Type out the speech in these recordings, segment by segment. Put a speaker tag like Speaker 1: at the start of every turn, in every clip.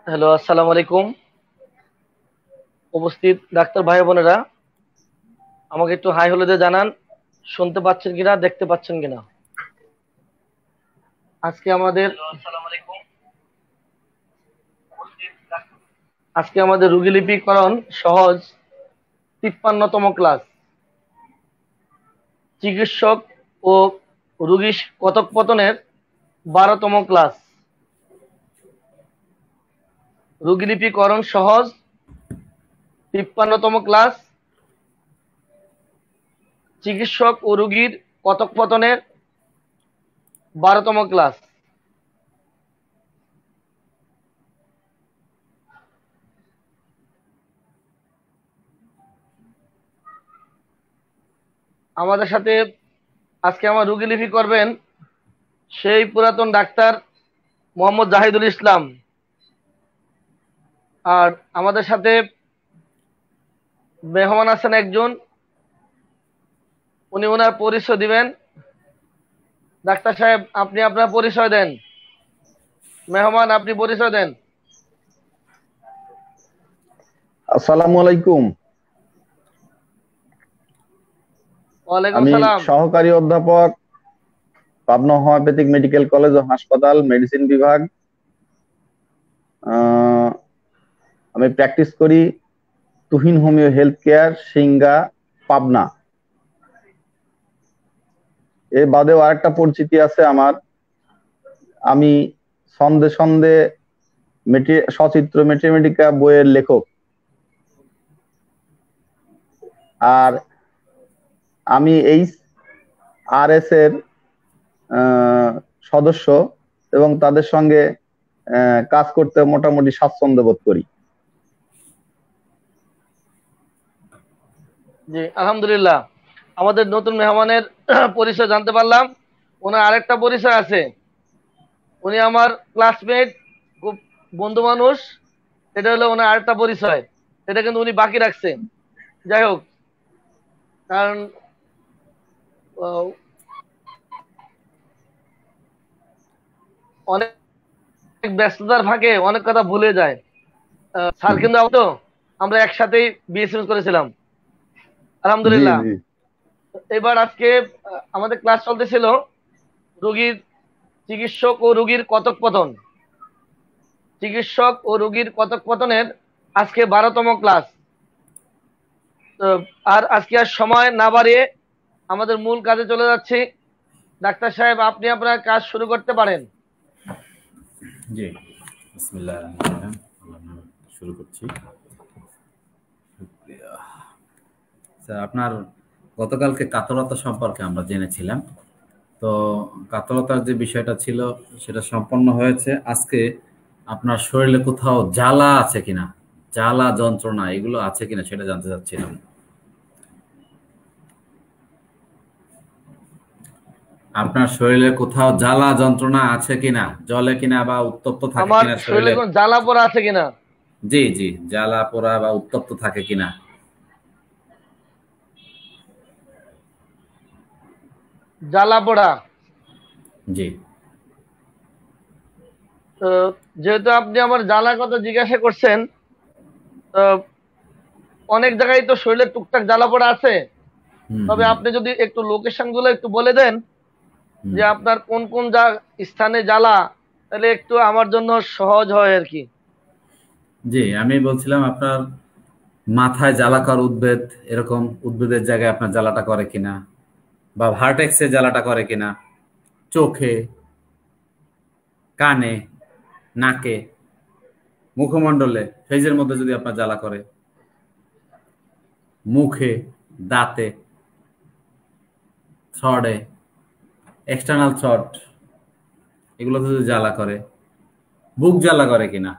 Speaker 1: Hello, আসসালামু আলাইকুম। উপস্থিত ডাক্তার ভাই বোনেরা, আমাকে একটু হাই হলুদে জানান শুনতে পাচ্ছেন কিনা, দেখতে পাচ্ছেন কিনা। আজকে আমাদের রোগীলিপিকরণ সহজ 53তম ক্লাস, চিকিৎসক ও রোগী কথোপকথনের 12তম ক্লাস। রোগীলিপিকরণ সহজ 53তম ক্লাস, চিকিৎসক ও রোগীর কথোপকথনের 12তম ক্লাস। আমাদের সাথে আজকে আমার রোগীলিপি করবেন সেই পুরাতন ডাক্তার মোহাম্মদ জাহিদুল ইসলাম। আর আমাদের সাথে মেহমান আছেন একজন, উনি ওনার পরিচয় দিবেন। ডাক্তার সাহেব, আপনি আপনার পরিচয় দেন। মেহমান, আপনি পরিচয় দেন।
Speaker 2: আসসালামু আলাইকুম।
Speaker 1: ওয়ালাইকুম
Speaker 2: আমি
Speaker 1: সালাম।
Speaker 2: সহকারী অধ্যাপক, পাবনা হোমিওপ্যাথিক মেডিকেল কলেজ ও হাসপাতাল, মেডিসিন বিভাগ। আমি প্র্যাকটিস করি Tuhin homeo health care, Singa, Pabna. এর বাদেও আরেকটা পরিচিতি আছে আমার। আমি ছন্দে ছন্দে সচিত্র ম্যাথমেটিকা বইয়ের লেখক। আর আমি HRS এর সদস্য এবং তাদের সঙ্গে কাজ করতে মোটামুটি স্বাচ্ছন্দ্য বোধ করি।
Speaker 1: জি, আলহামদুলিল্লাহ। আমাদের নতুন মেহমানের পরিচয় জানতে পারলাম। ওনার আরেকটা পরিচয় আছে, উনি আমার ক্লাসমেট, খুব বন্ধু মানুষ। এটা হলো ওনার আরেকটা পরিচয়, এটা কিন্তু উনি বাকি রাখছে। যাই হোক, কারণ আহ, অনেক ব্যস্ততার ফাঁকে অনেক কথা ভুলে যায়। স্যার কিন্তু আমরা একসাথেই বিএসএমএস করেছিলাম,
Speaker 2: জি
Speaker 1: আলহামদুলিল্লাহ।
Speaker 2: জি।
Speaker 1: এবার আজকে আমাদের ক্লাস চলতেছিল রোগীর চিকিৎসক ও রোগীর কথোপকথন। চিকিৎসক ও রোগীর কথোপকথনের আজকে 12তম ক্লাস। আর আজকে আর সময় না বাড়িয়ে আমাদের মূল কাজে চলে যাচ্ছি। ডাক্তার সাহেব, আপনি আপনার কাজ শুরু করতে পারেন।
Speaker 3: জি, বিসমিল্লাহির রহমানির রহিম। শুরু করছি। স্যার, আপনার গতকালকে কাতরতা সম্পর্কে আমরা জেনেছিলাম। তো কাতরতার যে বিষয়টা ছিল সেটা সম্পন্ন হয়েছে। আজকে আপনার শরীরে কোথাও জ্বালা আছে কিনা, জ্বালা যন্ত্রণা এগুলো আছে কিনা সেটা জানতে চাচ্ছিলাম। আপনার শরীরে কোথাও জ্বালা যন্ত্রণা আছে কিনা, জ্বলে কিনা বা উত্তপ্ত থাকে
Speaker 1: আমার
Speaker 3: কিনা
Speaker 1: শরীরে
Speaker 3: শরীরে।
Speaker 1: কোনো জ্বালা পোড়া আছে কিনা?
Speaker 3: জি জি, জ্বালা পোড়া বা উত্তপ্ত থাকে কিনা।
Speaker 1: জ্বালা পোড়া।
Speaker 3: জি
Speaker 1: তো যেহেতু আপনি আমার জ্বালার কথা জিজ্ঞাসা করছেন, তো অনেক জায়গায় তো শরীরে টুকটাক জ্বালা পোড়া আছে।
Speaker 3: হুম
Speaker 1: তবে
Speaker 3: হুম
Speaker 1: আপনি যদি একটু লোকেশন গুলো একটু বলে দেন
Speaker 3: হুম।
Speaker 1: যে আপনার কোন কোন স্থানে জ্বালা, তাহলে একটু আমার জন্য সহজ হয় আর কি।
Speaker 3: জি, আমি বলছিলাম আপনার মাথায় জ্বালাকর উদ্ভিদ, এরকম উদ্ভিদের জায়গায় আপনার জ্বালাটা করে কিনা, বা ভার্টেক্সে জ্বালাটা করে কিনা, চোখে, কানে, নাকে, মুখমণ্ডলে, ফেজের মধ্যে যদি আপনার জ্বালা করে, মুখে, দাঁতে, থ্রডে, এক্সটার্নাল থ্রড, এগুলোতে যদি জ্বালা করে, বুক জ্বালা করে কিনা,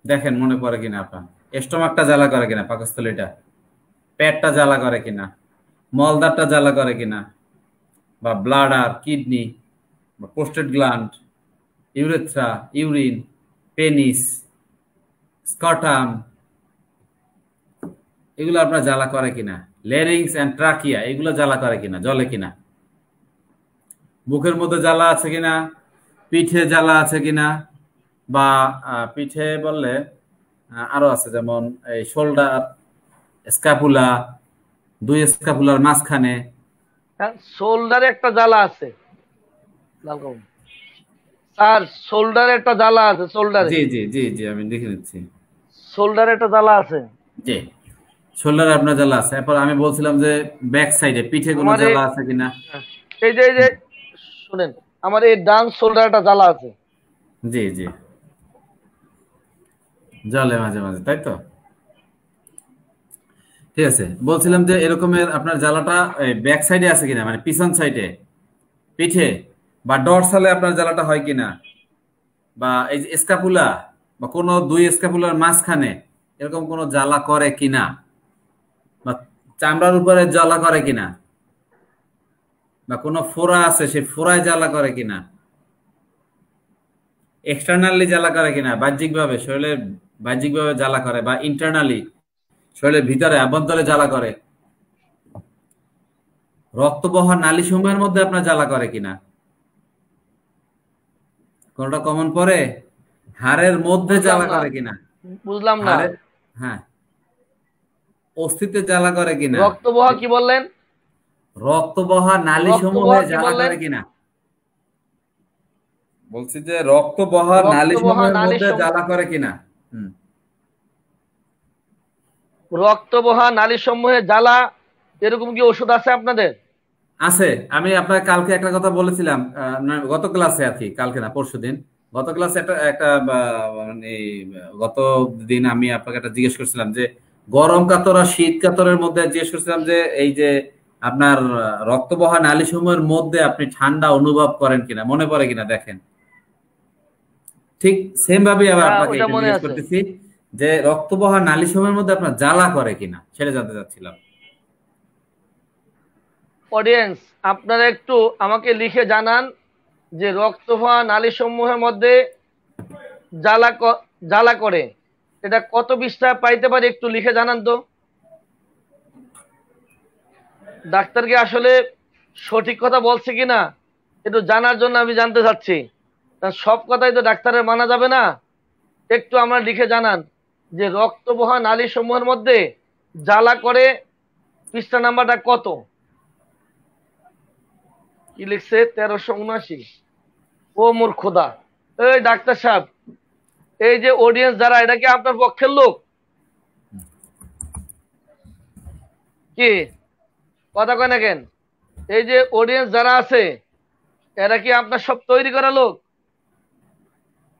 Speaker 3: দেখেন মনে পড়ে কিনা আপনার, স্টোমাকটা জ্বালা করে কিনা, পাকস্থলীটা, পেটটা জ্বালা করে কিনা, মলদারটা জ্বালা করে কিনা, বা ব্লাডার, কিডনি, বা prostate gland, urethra, urine, penis, scrotum, এগুলো আপনার জ্বালা করে কিনা, লেরিংস এন্ড ট্রাকিয়া, এগুলো জ্বালা করে কিনা, জ্বলে কিনা, বুকের মধ্যে জ্বালা আছে কিনা, পিঠে জ্বালা আছে কিনা, বা পিঠে বললে আরো আছে, যেমন এই শোল্ডার, স্ক্যাপুলা, দুই স্ক্যাপুলার মাঝখানে।
Speaker 1: হ্যাঁ, শোল্ডারে একটা জ্বালা আছে। লাল কাপড়। স্যার, শোল্ডারে একটা জ্বালা আছে, শোল্ডারে।
Speaker 3: জি জি জি জি, আমি লিখে নিচ্ছি।
Speaker 1: শোল্ডারে একটা জ্বালা আছে।
Speaker 3: জি, শোল্ডারে আপনার জ্বালা আছে। এরপর আমি বলছিলাম যে ব্যাক সাইডে পিঠে কোনো
Speaker 1: আমার
Speaker 3: জ্বালা আছে কিনা।
Speaker 1: হ্যাঁ, এই যে শুনেন, আমার এই ডান শোল্ডারে একটা জ্বালা আছে।
Speaker 3: জি জি, জ্বলে মাঝে মাঝে, তাই তো? ঠিক আছে, বলছিলাম যে এরকমের আপনার জ্বালাটা ব্যাক সাইডে আছে কিনা, মানে পিছন সাইডে পিঠে বা ডরসালে আপনার জ্বালাটা হয় কিনা, বা এই যে স্ক্যাপুলা বা কোনো দুই স্ক্যাপুলার মাঝখানে এরকম কোনো জ্বালা করে কিনা, বা চামড়ার উপরে জ্বালা করে কিনা, বা কোনো ফোড়া আছে সেই ফোড়ায় জ্বালা করে কিনা, এক্সটার্নালি জ্বালা করে কিনা, বাহ্যিকভাবে শরীরে বাহ্যিকভাবে জ্বালা করে, বা ইন্টারনালি শরীরের ভিতরে আভ্যন্তরে জ্বালা করে, রক্ত বহা নালী সমূহের মধ্যে আপনার জ্বালা করে কিনা, কোনটা কমন পড়ে, হাড়ের মধ্যে
Speaker 1: বুঝলাম
Speaker 3: জ্বালা
Speaker 1: না,
Speaker 3: করে কিনা,
Speaker 1: বুঝলাম না।
Speaker 3: হাড়ের, হ্যাঁ, অস্থিতে জ্বালা করে কিনা,
Speaker 1: রক্ত বহা কি বললেন?
Speaker 3: রক্ত বহা নালী
Speaker 1: রক্ত
Speaker 3: সমূহে
Speaker 1: বহা কি
Speaker 3: জ্বালা
Speaker 1: বললেন?
Speaker 3: করে কিনা। বলছি যে রক্ত বহা
Speaker 1: রক্ত
Speaker 3: নালী
Speaker 1: বহা
Speaker 3: সমূহের
Speaker 1: নালী
Speaker 3: মধ্যে জ্বালা করে কিনা। হুম।
Speaker 1: রক্ত বহা নালী সমূহে জ্বালা, এরকম কি ওষুধ আছে আপনাদের?
Speaker 3: আছে, আমি আপনাকে কালকে একটা কথা বলেছিলাম, গত ক্লাসে আর কি, কালকে না পরশুদিন। গত ক্লাসে একটা একটা মানে গত দিন আমি আপনাকে একটা জিজ্ঞেস করছিলাম যে গরম কাতর আর শীত কাতরের মধ্যে জিজ্ঞেস করছিলাম যে এই যে আপনার রক্ত বহা নালীসমূহের মধ্যে আপনি ঠান্ডা অনুভব করেন কিনা, মনে পড়ে কিনা দেখেন। ঠিক সেম ভাবে আবার
Speaker 1: হ্যাঁ,
Speaker 3: আপনাকে
Speaker 1: ওইটা
Speaker 3: এটা
Speaker 1: মনে
Speaker 3: জিজ্ঞেস
Speaker 1: আছে।
Speaker 3: করতেছি যে রক্ত বহা নালীসমূহের মধ্যে আপনার জ্বালা করে কিনা, সেটা জানতে চাচ্ছিলাম।
Speaker 1: অডিয়েন্স, আপনারা একটু আমাকে লিখে জানান যে রক্ত বহা নালী সমূহের মধ্যে জ্বালা করে, এটা কত পৃষ্ঠা পাইতে পারি, একটু লিখে জানান তো। ডাক্তারকে আসলে সঠিক কথা বলছে কিনা একটু জানার জন্য আমি জানতে চাচ্ছি। কারণ সব কথাই তো ডাক্তারের মানা যাবে না। একটু আমরা লিখে জানান যে রক্ত বহা নালী সমূহের মধ্যে জ্বালা করে, পৃষ্ঠা নাম্বারটা কত? কি লিখছে? 1379। ও মোর খোদা! এই ডাক্তার সাহেব, এই যে অডিয়েন্স যারা, এটা কি আপনার পক্ষের লোক? কি কথা কয় না কেন? এই যে অডিয়েন্স যারা আছে, এরা কি আপনার সব তৈরি করা লোক?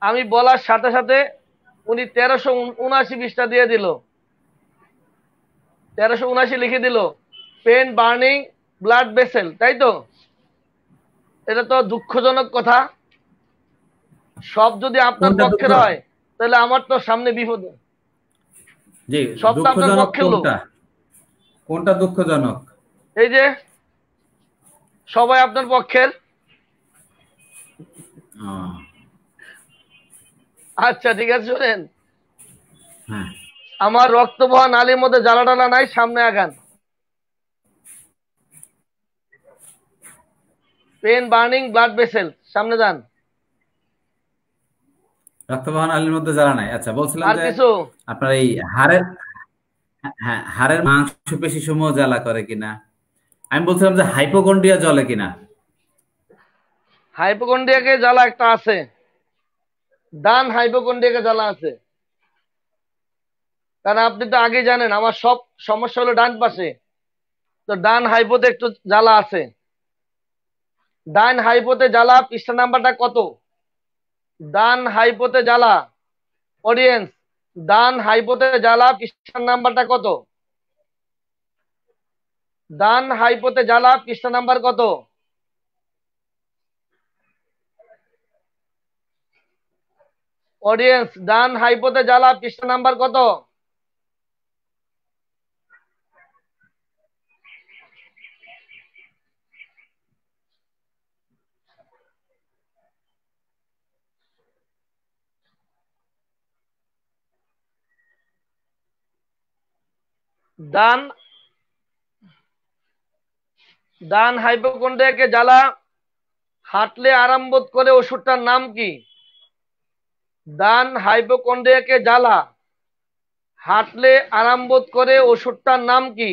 Speaker 1: আমি বলার সাথে সাথে উনি 1379 পৃষ্ঠা দিয়ে দিল, 1379 লিখে দিল। পেন বার্নিং ব্লাড ভেসেল, তাই তো? এটা তো দুঃখজনক কথা। সব যদি আপনার
Speaker 3: কোনটা দুঃখ,
Speaker 1: পক্ষের হয়, তাহলে আমার তো সামনে বিপদ।
Speaker 3: জি,
Speaker 1: সব তো আপনার
Speaker 3: দুঃখজনক
Speaker 1: পক্ষের লোক।
Speaker 3: কোনটা, কোনটা দুঃখজনক?
Speaker 1: এই যে সবাই আপনার পক্ষের।
Speaker 3: আহ,
Speaker 1: আচ্ছা ঠিক আছে, শুনেন,
Speaker 3: হ্যাঁ,
Speaker 1: আমার রক্ত বহা নালীর মধ্যে জ্বালা টালা নাই, সামনে আগান। পেন বার্নিং ব্লাড ভেসেল, সামনে যান।
Speaker 3: রক্তবাহন নালীর মধ্যে জ্বালা নাই। আচ্ছা, বলছিলাম
Speaker 1: আর
Speaker 3: যে
Speaker 1: কিছু?
Speaker 3: আপনার এই হাড়ের, হ্যাঁ, হাড়ের মাংসপেশি সমূহ জ্বালা করে কিনা। আমি বলছিলাম যে হাইপোকন্ড্রিয়া জ্বলে কিনা।
Speaker 1: হাইপোকন্ড্রিয়াকে জ্বালা একটা আছে, ডান হাইপোকন্ড্রিয়াকে জ্বালা আছে। কারণ আপনি তো আগে জানেন আমার সব সমস্যা হলো ডান পাশে, তো ডান হাইপোতে একটু জ্বালা আছে। ডান হাইপোতে জ্বালা, পৃষ্ঠা নাম্বারটা কত? ডান হাইপোতে জ্বালা, অডিয়েন্স, ডান হাইপোতে জ্বালা, পৃষ্ঠা নাম্বারটা কত? ডান হাইপোতে জ্বালা, পৃষ্ঠা নাম্বার কত? অডিয়েন্স, ডান হাইপোতে জ্বালা, পৃষ্ঠা নাম্বার কত? ডান ডান হাইপোকন্ড্রিয়াকে জ্বালা, হাঁটলে আরাম বোধ করে, ওষুধটার নাম কি? ডান হাইপোকন্ড্রিয়াকে জ্বালা, হাঁটলে আরাম বোধ করে, ওষুধটার নাম কি?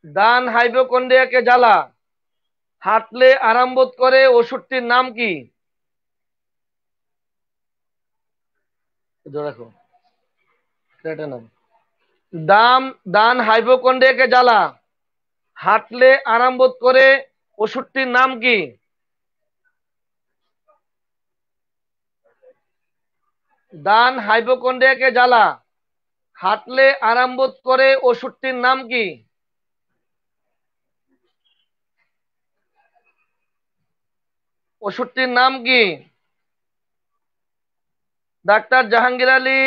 Speaker 1: ডান হাইপোকন্ড্রিয়াকে জ্বালা, হাঁটলে আরাম বোধ করে, ওষুধটির নাম কি? রাখো এটা নাম। ডান হাইপোকন্ড্রিয়াকে জ্বালা, হাঁটলে আরাম বোধ করে, ওষুধটির নাম কি? ডান হাইপোকন্ড্রিয়াকে জ্বালা, হাঁটলে আরাম বোধ করে, ওষুধটির নাম কি? ওষুধটির নাম কি? ডাক্তার জাহাঙ্গীর আলী,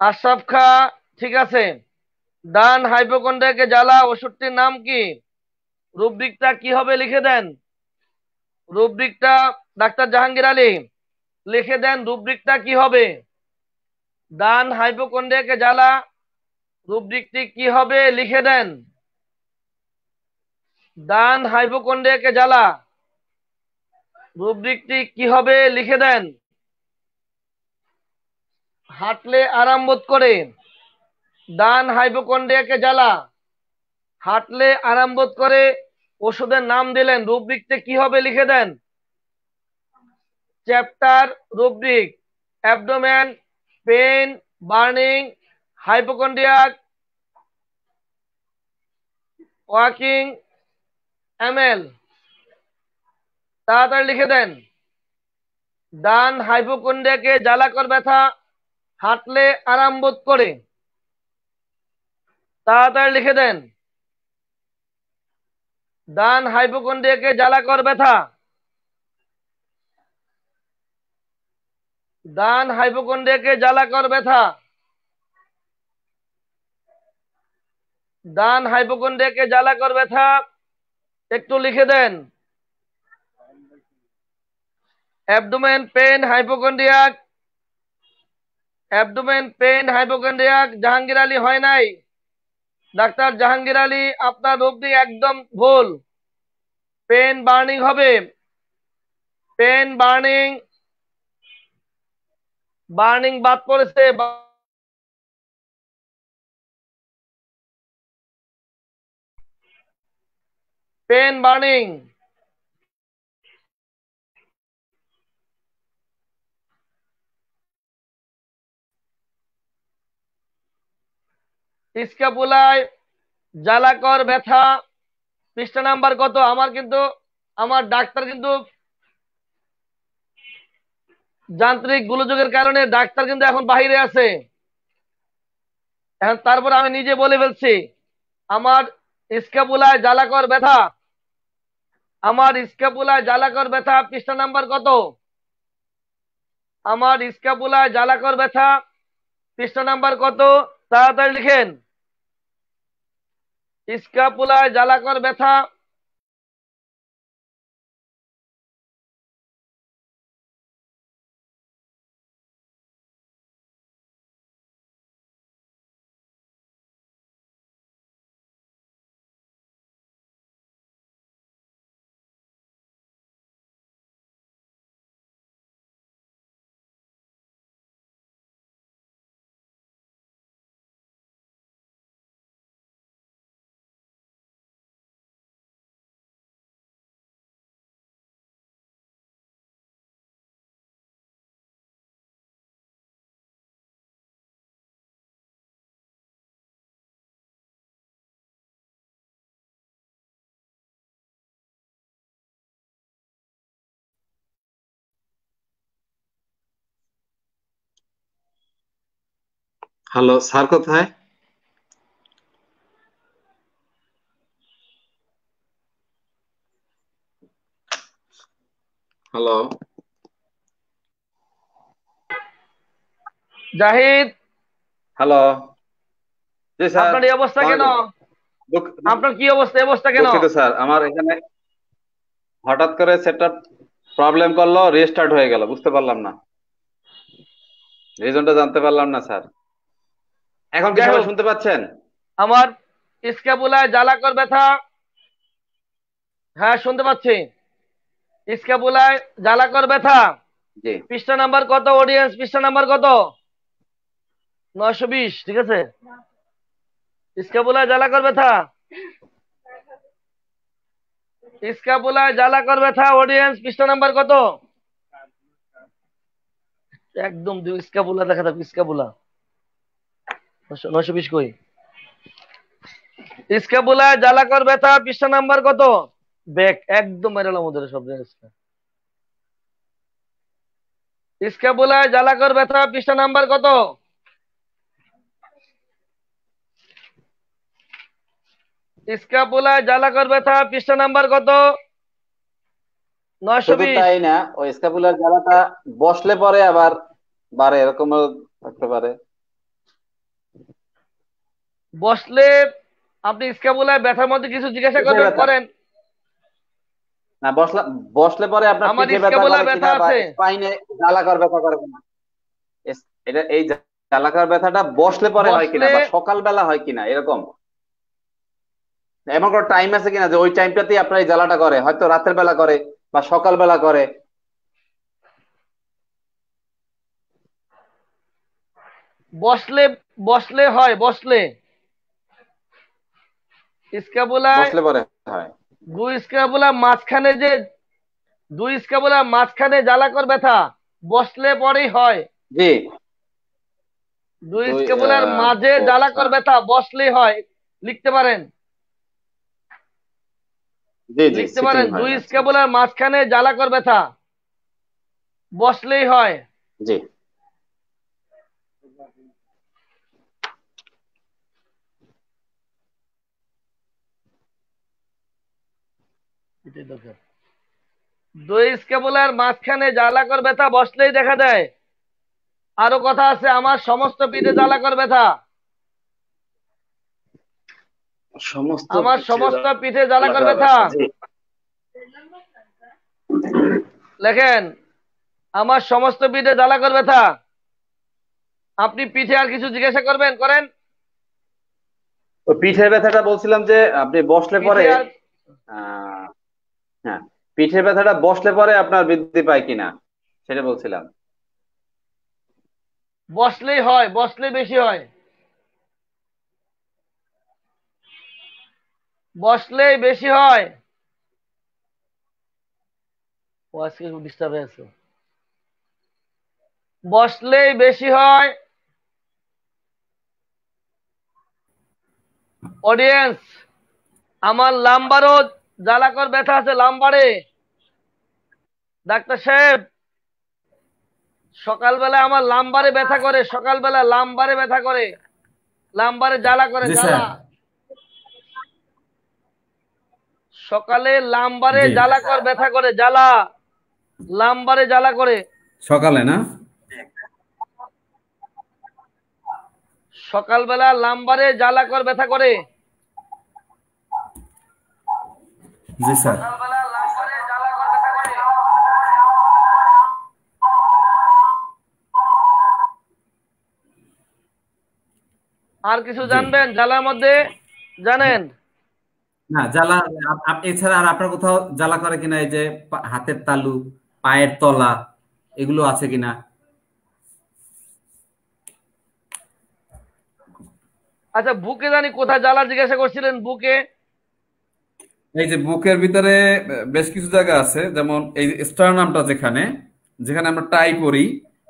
Speaker 1: আশরাফ খা, ঠিক আছে। ডান হাইপোকন্ড্রিয়াকে জ্বালা, ওষুধটির নাম কি? রুব্রিকটা কি হবে লিখে দেন। রুব্রিকটা ডাক্তার জাহাঙ্গীর আলী লিখে দেন, রুব্রিকটা কি হবে? ডান হাইপোকন্ড্রিয়াকে জ্বালা, রুব্রিকটি কি হবে লিখে দেন। ডান হাইপোকন্ড্রিয়াকে জ্বালা, রুব্রিকটি কি হবে লিখে দেন। হাঁটলে আরাম বোধ করে, ডান হাইপোকন্ড্রিয়াকে জ্বালা, হাঁটলে আরাম বোধ করে, ওষুধের নাম দিলেন, রুব্রিকতে কি হবে লিখে দেন। Chapter rubric: abdomen, pain, burning, hypochondriac, walking, ML. তাড়াতাড়ি লিখে দেন। ডান হাইপোকন্ড্রিয়াকে জ্বালাকর ব্যথা, হাঁটলে আরাম বোধ করে। তাড়াতাড়ি লিখে দেন। ডান হাইপোকন্ড্রিয়াকে জ্বালাকর ব্যথা, ডান হাইপোকন্ড্রিয়াকে জ্বালাকর ব্যথা, ডান হাইপোকন্ড্রিয়াকে জ্বালাকর ব্যথা, একটু লিখে দেন। Abdomen pain hypochondriac, abdomen pain hypochondriac. Jahangir Ali হয় নাই। ডাক্তার জাহাঙ্গীর আলী, আপনার রোগটি একদম ভুল। পেন বার্নিং হবে। পেন বার্নিং, বার্নিং বাদ পড়েছে। পেন বার্নিং, স্ক্যাপুলায় জ্বালাকর ব্যথা, পৃষ্ঠা নাম্বার কত? আমার কিন্তু, আমার ডাক্তার কিন্তু যান্ত্রিক গোলযোগের কারণে ডাক্তার কিন্তু এখন বাহিরে আছে। এখন তারপর আমি নিজে বলে ফেলছি, আমার স্ক্যাপুলায় জ্বালাকর ব্যথা, আমার স্ক্যাপুলায় জ্বালাকর ব্যথা, পৃষ্ঠা নাম্বার কত? আমার স্ক্যাপুলায় জ্বালাকর ব্যথা, পৃষ্ঠা নাম্বার কত? তাড়াতাড়ি লিখেন। স্ক্যাপুলায় জ্বালাকর ব্যথা,
Speaker 3: হ্যালো স্যার, কোথায়? Hello
Speaker 1: Zahid,
Speaker 3: hello. জি স্যার,
Speaker 1: আপনার এই অবস্থা কেন? আপনার কি অবস্থা, এই অবস্থা কেন?
Speaker 3: দুঃখিত স্যার, আমার এখানে হঠাৎ করে সেটআপ প্রবলেম করলো, রিস্টার্ট হয়ে গেল, বুঝতে পারলাম না, রিজনটা জানতে পারলাম না স্যার। এখন কি
Speaker 1: যাই
Speaker 3: সবাই
Speaker 1: হোক,
Speaker 3: শুনতে পাচ্ছেন?
Speaker 1: আমার স্ক্যাপুলায় জ্বালাকর ব্যথা, হ্যাঁ শুনতে পাচ্ছি। স্ক্যাপুলায় জ্বালাকর ব্যথা,
Speaker 4: জি
Speaker 1: পৃষ্ঠা নাম্বার কত অডিয়েন্স? পৃষ্ঠা নাম্বার কত? 920, ঠিক আছে। স্ক্যাপুলায় জ্বালাকর ব্যথা, স্ক্যাপুলায় জ্বালাকর ব্যথা অডিয়েন্স পৃষ্ঠা নাম্বার কত? একদম স্ক্যাপুলা দেখা যাবে, স্ক্যাপুলা 920 কই? স্ক্যাপুলায় জ্বালাকর ব্যথা পৃষ্ঠা নাম্বার কত? ব্যাক একদম মেরালাম ওদের সব জায়গায়। স্ক্যাপুলায় জ্বালাকর ব্যথা পৃষ্ঠা নাম্বার কত? স্ক্যাপুলায় জ্বালাকর ব্যথা পৃষ্ঠা নাম্বার কত?
Speaker 4: শুধু
Speaker 1: 920।
Speaker 4: তাই না, ওই স্ক্যাপুলার জ্বালাটা বসলে পরে আবার বাড়ে, এরকমও থাকতে পারে।
Speaker 1: বসলে আপনি স্ক্যাপুলায় ব্যথার মধ্যে কিছু জিজ্ঞাসা
Speaker 4: পিঠে
Speaker 1: করবেন,
Speaker 4: ব্যথা
Speaker 1: করেন।
Speaker 4: না, বসলে পরে আপনার
Speaker 1: আমার
Speaker 4: পিঠে ব্যথা
Speaker 1: স্ক্যাপুলায়
Speaker 4: করে
Speaker 1: ব্যথা
Speaker 4: কিনা বা
Speaker 1: আছে,
Speaker 4: স্পাইনে জ্বালাকর ব্যথা করে কিনা, এটা এই জ্বালাকর ব্যথাটা বসলে পরে হয় কিনা
Speaker 1: বসলে
Speaker 4: বা সকালবেলা হয় কিনা, এরকম এমন কোনো টাইম আছে কিনা যে ওই টাইমটাতেই আপনার এই জ্বালাটা করে, হয়তো রাতের বেলা করে বা সকালবেলা করে?
Speaker 1: বসলে বসলে হয়, বসলে স্ক্যাপুলায়
Speaker 4: বসলে পরে হয়।
Speaker 1: দুই স্ক্যাপুলার মাঝখানে যে দুই স্ক্যাপুলার মাঝখানে জ্বালাকর ব্যথা বসলে পরেই হয়।
Speaker 4: জি
Speaker 1: দুই
Speaker 4: দুই
Speaker 1: স্ক্যাপুলার মাঝে
Speaker 4: আচ্ছা,
Speaker 1: জ্বালাকর ব্যথা বসলেই হয়, লিখতে পারেন,
Speaker 4: জি জি
Speaker 1: লিখতে
Speaker 4: সিটিং
Speaker 1: পারেন।
Speaker 4: হয়,
Speaker 1: দুই
Speaker 4: আচ্ছা আচ্ছা।
Speaker 1: স্ক্যাপুলার মাঝখানে জ্বালাকর ব্যথা বসলেই হয়।
Speaker 4: জি
Speaker 1: এটাই দরকার। দুই স্ক্যাপুলার মাঝখানে জ্বালাকর ব্যথা বসলেই দেখা দেয়। আরো কথা আছে, আমার সমস্ত পিঠে জ্বালাকর ব্যথা,
Speaker 4: সমস্ত
Speaker 1: আমার
Speaker 4: পিঠে
Speaker 1: সমস্ত পিঠে জ্বালাকর
Speaker 4: জ্বালাকর
Speaker 1: ব্যথা।
Speaker 4: ব্যথা, জি
Speaker 1: লেখেন, আমার সমস্ত পিঠে জ্বালাকর ব্যথা। আপনি পিঠে আর কিছু জিজ্ঞাসা করবেন, করেন।
Speaker 4: তো পিঠের ব্যথাটা বলছিলাম যে আপনি বসলে পরে
Speaker 1: পিঠে আর
Speaker 4: আহ হ্যাঁ, পিঠের ব্যথাটা বসলে পরে আপনার বৃদ্ধি পায় কিনা সেটা বলছিলাম।
Speaker 1: বসলেই হয়, বসলে বেশি হয়, বসলেই বেশি হয়। ও আজকে ডিস্টার্ব হয়ে আছে। বসলেই বেশি হয় অডিয়েন্স। আমার লাম্বারও জ্বালাকর ব্যথা আছে, লাম্বারে। ডাক্তার সাহেব, সকালবেলা আমার লাম্বারে ব্যথা করে, সকালবেলা লাম্বারে ব্যথা করে, লাম্বারে জ্বালা করে,
Speaker 3: জি স্যার।
Speaker 1: জ্বালা। সকালে লাম্বারে
Speaker 3: জি
Speaker 1: জ্বালাকর ব্যথা করে, জ্বালা, লাম্বারে জ্বালা করে।
Speaker 3: সকালে না?
Speaker 1: সকালবেলা লাম্বারে জ্বালাকর ব্যথা করে।
Speaker 3: জি স্যার।
Speaker 1: সকালবেলা লাম্বারে জ্বালাকর ব্যথা করে। আর কিছু
Speaker 3: জি
Speaker 1: জানবেন জ্বালার মধ্যে? জানেন?
Speaker 3: না, জ্বালা এছাড়া আর আপনার কোথাও জ্বালা করে কিনা? এই যে হাতের তালু, পায়ের তলা, এগুলো আছে কিনা?
Speaker 1: আচ্ছা, বুকে জানি কোথায় জ্বালা জিজ্ঞাসা করছিলেন, বুকে?
Speaker 3: এই যে বুকের ভিতরে বেশ কিছু জায়গা আছে, যেমন এই স্টার্নামটা যেখানে যেখানে আমরা টাই পরি,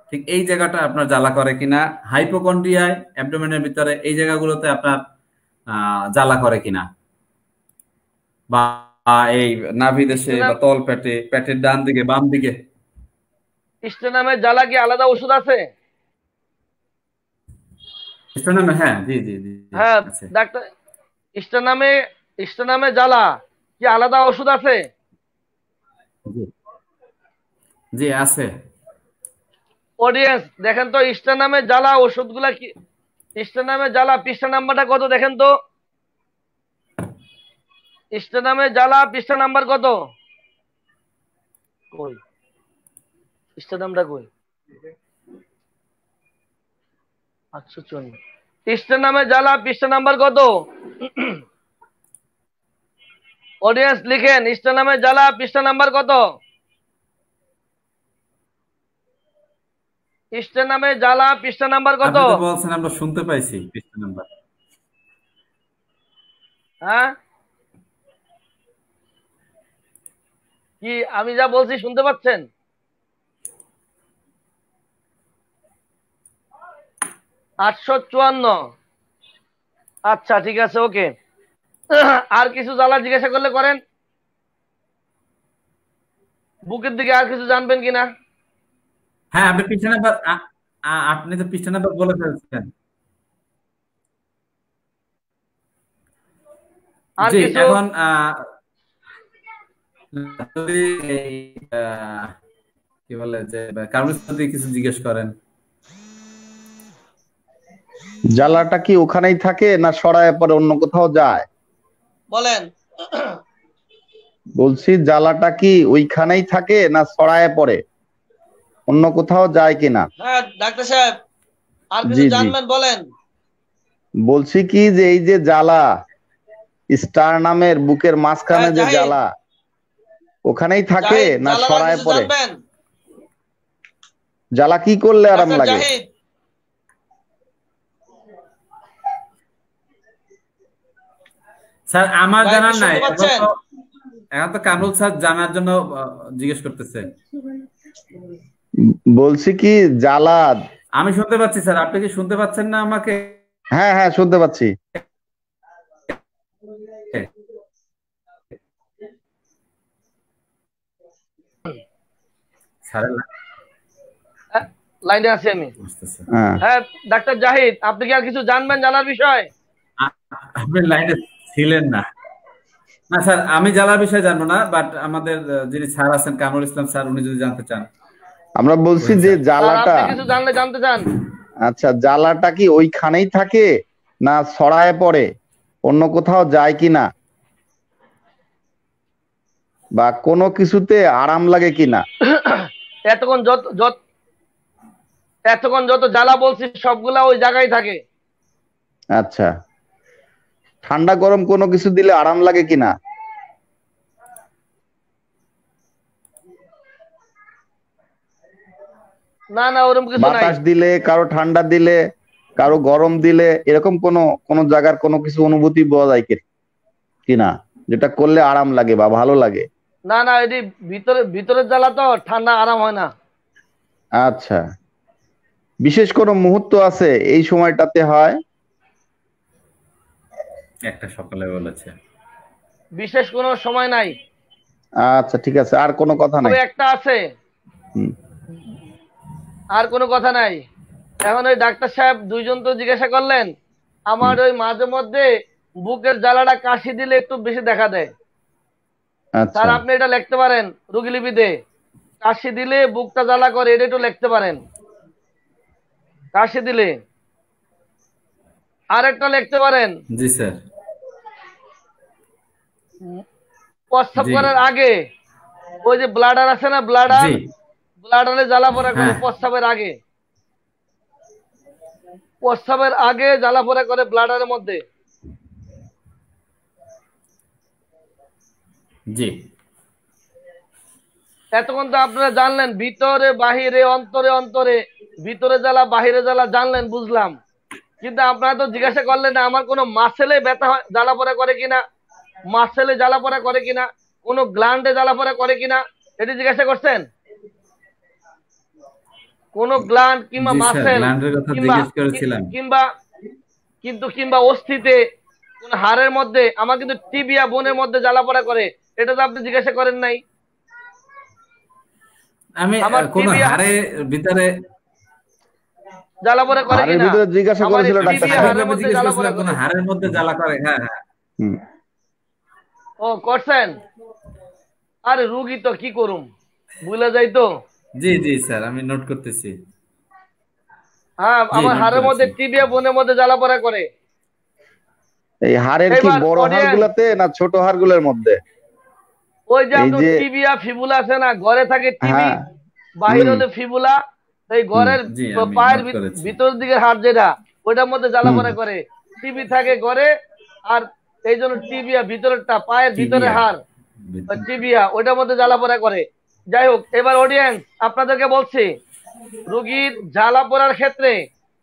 Speaker 3: ঠিক এই জায়গাটা আপনার জ্বালা করে কিনা, হাইপোকন্ড্রিয়ায় অ্যাবডোমেনের ভিতরে এই জায়গাগুলোতে আপনার জ্বালা করে কিনা, বা এই নাভি দেশে বা তল পেটে, পেটের ডান দিকে বাম দিকে।
Speaker 1: স্টেনামের জ্বালা কি আলাদা ওষুধ আছে?
Speaker 3: স্টার্নামে, হ্যাঁ, জি জি জি জি,
Speaker 1: হ্যাঁ
Speaker 3: আছে।
Speaker 1: ডাক্তার, স্টেনামে, স্টেনামে জ্বালা কি আলাদা ওষুধ আছে?
Speaker 3: জি জি আছে।
Speaker 1: অডিয়েন্স দেখেন তো, স্টেনামে জ্বালা ওষুধগুলা কি? স্টেনামে জ্বালা পৃষ্ঠা নাম্বারটা কত দেখেন তো? স্টেনামে জ্বালা পৃষ্ঠা নাম্বার কত? কই স্টেনামটা কই? 854। স্টেনামে জ্বালা পৃষ্ঠা নাম্বার কত? অডিয়েন্স লিখেন, স্টেনামে জ্বালা পৃষ্ঠা নাম্বার কত? পৃষ্ঠা নামে জ্বালা, পৃষ্ঠা নাম্বার কত?
Speaker 3: আপনি তো বলছেন, আমরা শুনতে পাইছি পৃষ্ঠা নাম্বার।
Speaker 1: হ্যাঁ, কি আমি যা বলছি শুনতে পাচ্ছেন? 854। আচ্ছা ঠিক আছে, ওকে। আর কিছু জ্বালা জিজ্ঞাসা করলে করেন, বুকের দিকে আর কিছু জানবেন কিনা?
Speaker 3: হ্যাঁ, আপনি পৃষ্ঠা নাম্বার আপনি তো পৃষ্ঠা নাম্বার বলে ফেলছেন।
Speaker 1: আর
Speaker 3: জি,
Speaker 1: কিছু?
Speaker 3: এখন যদি এই, কি বলে যে কারোর সাথে কিছু জিজ্ঞেস করেন।
Speaker 2: জ্বালাটা কি ওখানেই থাকে না সরায় পরে অন্য কোথাও যায়?
Speaker 1: বলেন।
Speaker 2: বলছি জ্বালাটা কি ওইখানেই থাকে না ছড়ায় পড়ে অন্য কোথাও যায় কিনা?
Speaker 1: হ্যাঁ ডাক্তার সাহেব, আর কিছু
Speaker 2: জি জি,
Speaker 1: জানবেন বলেন।
Speaker 2: বলছি কি যে এই যে জ্বালা স্টার নামের বুকের মাঝখানে যে
Speaker 1: জাহিদ,
Speaker 2: জ্বালা ওখানেই থাকে
Speaker 1: জাহিদ,
Speaker 2: না
Speaker 1: জ্বালার আর
Speaker 2: ছড়ায়
Speaker 1: কিছু
Speaker 2: পড়ে?
Speaker 1: জানবেন?
Speaker 2: জ্বালা কি করলে আরাম
Speaker 1: ডাক্তার
Speaker 2: লাগে?
Speaker 1: জাহিদ,
Speaker 3: স্যার আমার
Speaker 1: জাহিদ
Speaker 3: জানার
Speaker 1: কি
Speaker 3: নাই,
Speaker 1: শুনতে পাচ্ছেন?
Speaker 3: এখন তো কামরুল স্যার জানার জন্য জিজ্ঞেস করতেছে।
Speaker 2: বলছি কি জ্বালা।
Speaker 3: আমি শুনতে পাচ্ছি স্যার, আপনি কি শুনতে পাচ্ছেন না আমাকে?
Speaker 2: হ্যাঁ হ্যাঁ, শুনতে পাচ্ছি।
Speaker 3: স্যার
Speaker 1: লাইনে আছি আমি।
Speaker 3: বুঝতেছে।
Speaker 2: হ্যাঁ,
Speaker 1: হ্যাঁ ডাক্তার জাহিদ, আপনি কি আর কিছু জানবেন জ্বালার বিষয়?
Speaker 3: আপনি লাইনে ছিলেন না। না স্যার, আমি জ্বালার বিষয়ে জানবো না, বাট আমাদের যিনি স্যার আছেন কামরুল ইসলাম স্যার, উনি যদি জানতে চান।
Speaker 2: আমরা বলছি
Speaker 3: বলেন
Speaker 2: যে
Speaker 3: স্যার।
Speaker 1: স্যার
Speaker 2: জ্বালাটা,
Speaker 1: আপনি কিছু জানলে জানতে চান?
Speaker 2: আচ্ছা জ্বালাটা কি ওইখানেই থাকে না ছড়ায় পড়ে অন্য কোথাও যায় কিনা, বা কোনো কিছুতে আরাম লাগে কিনা?
Speaker 1: এতক্ষণ এতক্ষণ যত জ্বালা বলছি সবগুলা ওই জায়গায় থাকে।
Speaker 2: আচ্ছা, ঠান্ডা গরম কোনো কিছু দিলে আরাম লাগে কিনা?
Speaker 1: না না, ওরকম কিছু নাই।
Speaker 2: বাতাস দিলে, কারো ঠান্ডা দিলে, কারো গরম দিলে, এরকম কোনো কোনো জায়গার কোনো কিছু অনুভূতি পাওয়া যায় কিনা যেটা করলে আরাম লাগে বা ভালো লাগে?
Speaker 1: না না, এটি ভিতরের জ্বালা তো, ঠান্ডা আরাম হয় না।
Speaker 2: আচ্ছা, বিশেষ কোনো মুহূর্ত আছে এই সময়টাতে হয়?
Speaker 3: একটা সকালে বলেছে।
Speaker 1: বিশেষ কোনো সময় নাই।
Speaker 2: আচ্ছা ঠিক আছে, আর কোনো কথা নাই।
Speaker 1: তবে একটা আছে,
Speaker 2: হুম,
Speaker 1: আর কোনো কথা নাই। এখন ওই ডাক্তার সাহেব দুইজন তো জিজ্ঞাসা করলেন, আমার ওই মাঝে মধ্যে বুকের জ্বালাটা কাশি দিলে একটু বেশি দেখা দেয়।
Speaker 2: আচ্ছা
Speaker 1: স্যার আপনি এটা লিখতে পারেন রোগীলিপিতে, কাশি দিলে বুকটা জ্বালা করে, এটা একটু লিখতে পারেন। কাশি দিলে। আর একটা লিখতে পারেন,
Speaker 3: জি স্যার।
Speaker 1: প্রস্রাব
Speaker 3: জি
Speaker 1: করার আগে ওই যে ব্লাডার আছে না, ব্লাডার,
Speaker 3: জি,
Speaker 1: ব্লাডারে জ্বালা পড়া করে
Speaker 3: হ্যাঁ
Speaker 1: প্রস্রাবের আগে, প্রস্রাবের আগে জ্বালা পড়া করে ব্লাডারের মধ্যে।
Speaker 3: জি।
Speaker 1: এতক্ষণ তো আপনারা জানলেন ভিতরে বাহিরে অন্তরে অন্তরে, ভিতরে জ্বালা বাহিরে জ্বালা জানলেন, বুঝলাম। কিন্তু আপনারা তো জিজ্ঞাসা করলেন না আমার কোনো মাসেলে ব্যথা হয়, জ্বালা পড়া করে কিনা, মাসেলে জ্বালা পড়া করে কিনা, কোনো গ্ল্যান্ডে জ্বালা পড়া করে কিনা, এটি জিজ্ঞাসা করছেন? কোন গ্ল্যান্ড কিংবা
Speaker 3: জি স্যার,
Speaker 1: মাসেল
Speaker 3: গ্ল্যান্ডের কথা
Speaker 1: কিংবা
Speaker 3: জিজ্ঞেস করেছিলাম।
Speaker 1: কিংবা কিংবা অস্থিতে, কোন হাড়ের মধ্যে, আমার কিন্তু টিবিয়া বোনের মধ্যে জ্বালা পড়া করে, এটা তো আপনি জিজ্ঞাসা করেন নাই।
Speaker 3: আমি
Speaker 1: আমার
Speaker 3: কোন
Speaker 1: টিবিয়া
Speaker 3: হাড়ের ভিতরে,
Speaker 1: জ্বালা পড়া করে
Speaker 2: হাড়ের
Speaker 1: কিনা,
Speaker 2: ভিতরে জিজ্ঞাসা
Speaker 1: আমার
Speaker 2: করেছিল
Speaker 1: এই
Speaker 3: আমি
Speaker 2: ডাক্তার
Speaker 1: টিবিয়া
Speaker 2: সাহেব।
Speaker 1: হাড়ের
Speaker 3: স্বাভাবিকভাবে
Speaker 1: মধ্যে
Speaker 3: জিজ্ঞেস
Speaker 1: জ্বালা পড়া
Speaker 3: করেছিলাম কোন
Speaker 1: করে।
Speaker 3: হাড়ের মধ্যে জ্বালা করে। হ্যাঁ হ্যাঁ।
Speaker 2: হুম,
Speaker 1: ও করছেন? আরে রুগী তো কি করুম, ভুলে যাই তো।
Speaker 3: জি জি স্যার, আমি নোট করতেছি।
Speaker 1: হ্যাঁ,
Speaker 3: জি,
Speaker 1: আমার
Speaker 3: নোট
Speaker 1: হাড়ের
Speaker 3: করেছি।
Speaker 1: মধ্যে টিবিয়া বোনের মধ্যে জ্বালা পড়া করে।
Speaker 2: এই হাড়ের কি
Speaker 1: এবার
Speaker 2: বড় হাড়
Speaker 1: অডিয়েন্স,
Speaker 2: গুলাতে না ছোট হাড় গুলোর মধ্যে?
Speaker 1: ওই যে
Speaker 2: এই
Speaker 1: আপনার
Speaker 2: যে,
Speaker 1: টিবিয়া ফিবুলা আছে না, ঘরে থাকে টিবি,
Speaker 2: হ্যাঁ,
Speaker 1: বাহির
Speaker 2: হুম
Speaker 1: হলে ফিবুলা, এই
Speaker 2: হুম,
Speaker 1: ঘরের
Speaker 3: জি, আমি
Speaker 1: পায়ের
Speaker 3: নোট করেছি।
Speaker 1: ভিতর দিকের হাড় যেটা, ওইটার মধ্যে জ্বালা
Speaker 2: হুম,
Speaker 1: পড়া করে। টিবি থাকে ঘরে, আর এই জন্য টিবিয়া ভিতরেরটা, পায়ের ভিতরে
Speaker 3: টিবিয়া।
Speaker 1: হাড়, টিবিয়া ওইটার মধ্যে জ্বালা পড়া করে। যাই হোক, এবার অডিয়েন্স আপনাদেরকে বলছি, রোগীর জ্বালা পোড়ার ক্ষেত্রে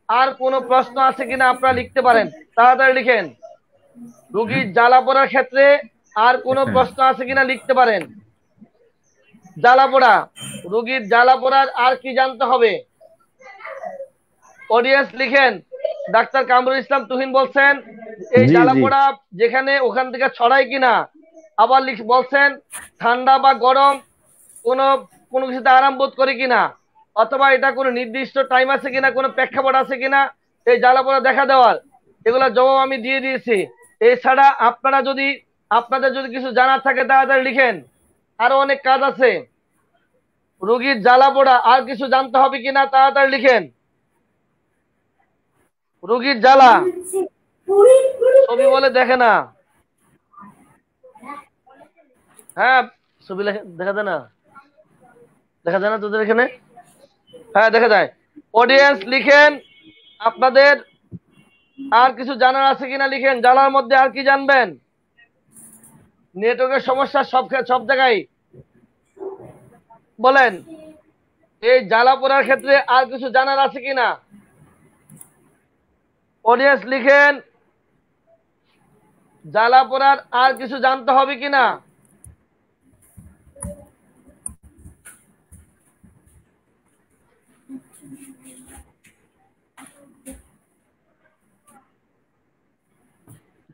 Speaker 1: আর কোনো প্রশ্ন আছে কিনা আপনারা লিখতে পারেন, তাড়াতাড়ি লিখেন। রোগীর জ্বালা পোড়ার ক্ষেত্রে আর কোনো প্রশ্ন আছে কিনা লিখতে পারেন। জ্বালা পোড়া, রোগীর জ্বালা পোড়ার আর কি জানতে হবে? অডিয়েন্স লিখেন। ডাক্তার কামরুল ইসলাম তুহিন বলছেন এই
Speaker 2: জি
Speaker 1: জ্বালা
Speaker 2: জি
Speaker 1: পোড়া যেখানে ওখান থেকে ছড়ায় কিনা। আবার বলছেন ঠান্ডা বা গরম কোনো কোনো কিছুতে আরাম বোধ করে কিনা, অথবা এটা কোনো নির্দিষ্ট টাইম আছে কিনা, কোনো প্রেক্ষাপট আছে কিনা এই জ্বালা পোড়া দেখা দেওয়ার। এগুলো জবাব আমি দিয়ে দিয়েছি। এছাড়া আপনাদের যদি কিছু জানার থাকে তাড়াতাড়ি লিখেন, আরো অনেক কাজ আছে। রোগীর জ্বালা পোড়া আর কিছু জানতে হবে কিনা তাড়াতাড়ি লিখেন। রোগীর জ্বালা, ছবি বলে দেখে না। হ্যাঁ ছবি দেখা যায় না, দেখা যায় না তোদের এখানে? হ্যাঁ দেখা যায়। অডিয়েন্স লিখেন আপনাদের আর কিছু জানার আছে কিনা লিখেন। জ্বালার মধ্যে আর কি জানবেন? নেটওয়ার্কের সমস্যা সব জায়গায়। বলেন এই জ্বালা পোড়ার ক্ষেত্রে আর কিছু জানার আছে কিনা। অডিয়েন্স লিখেন জ্বালা পোড়ার আর কিছু জানতে হবে কিনা।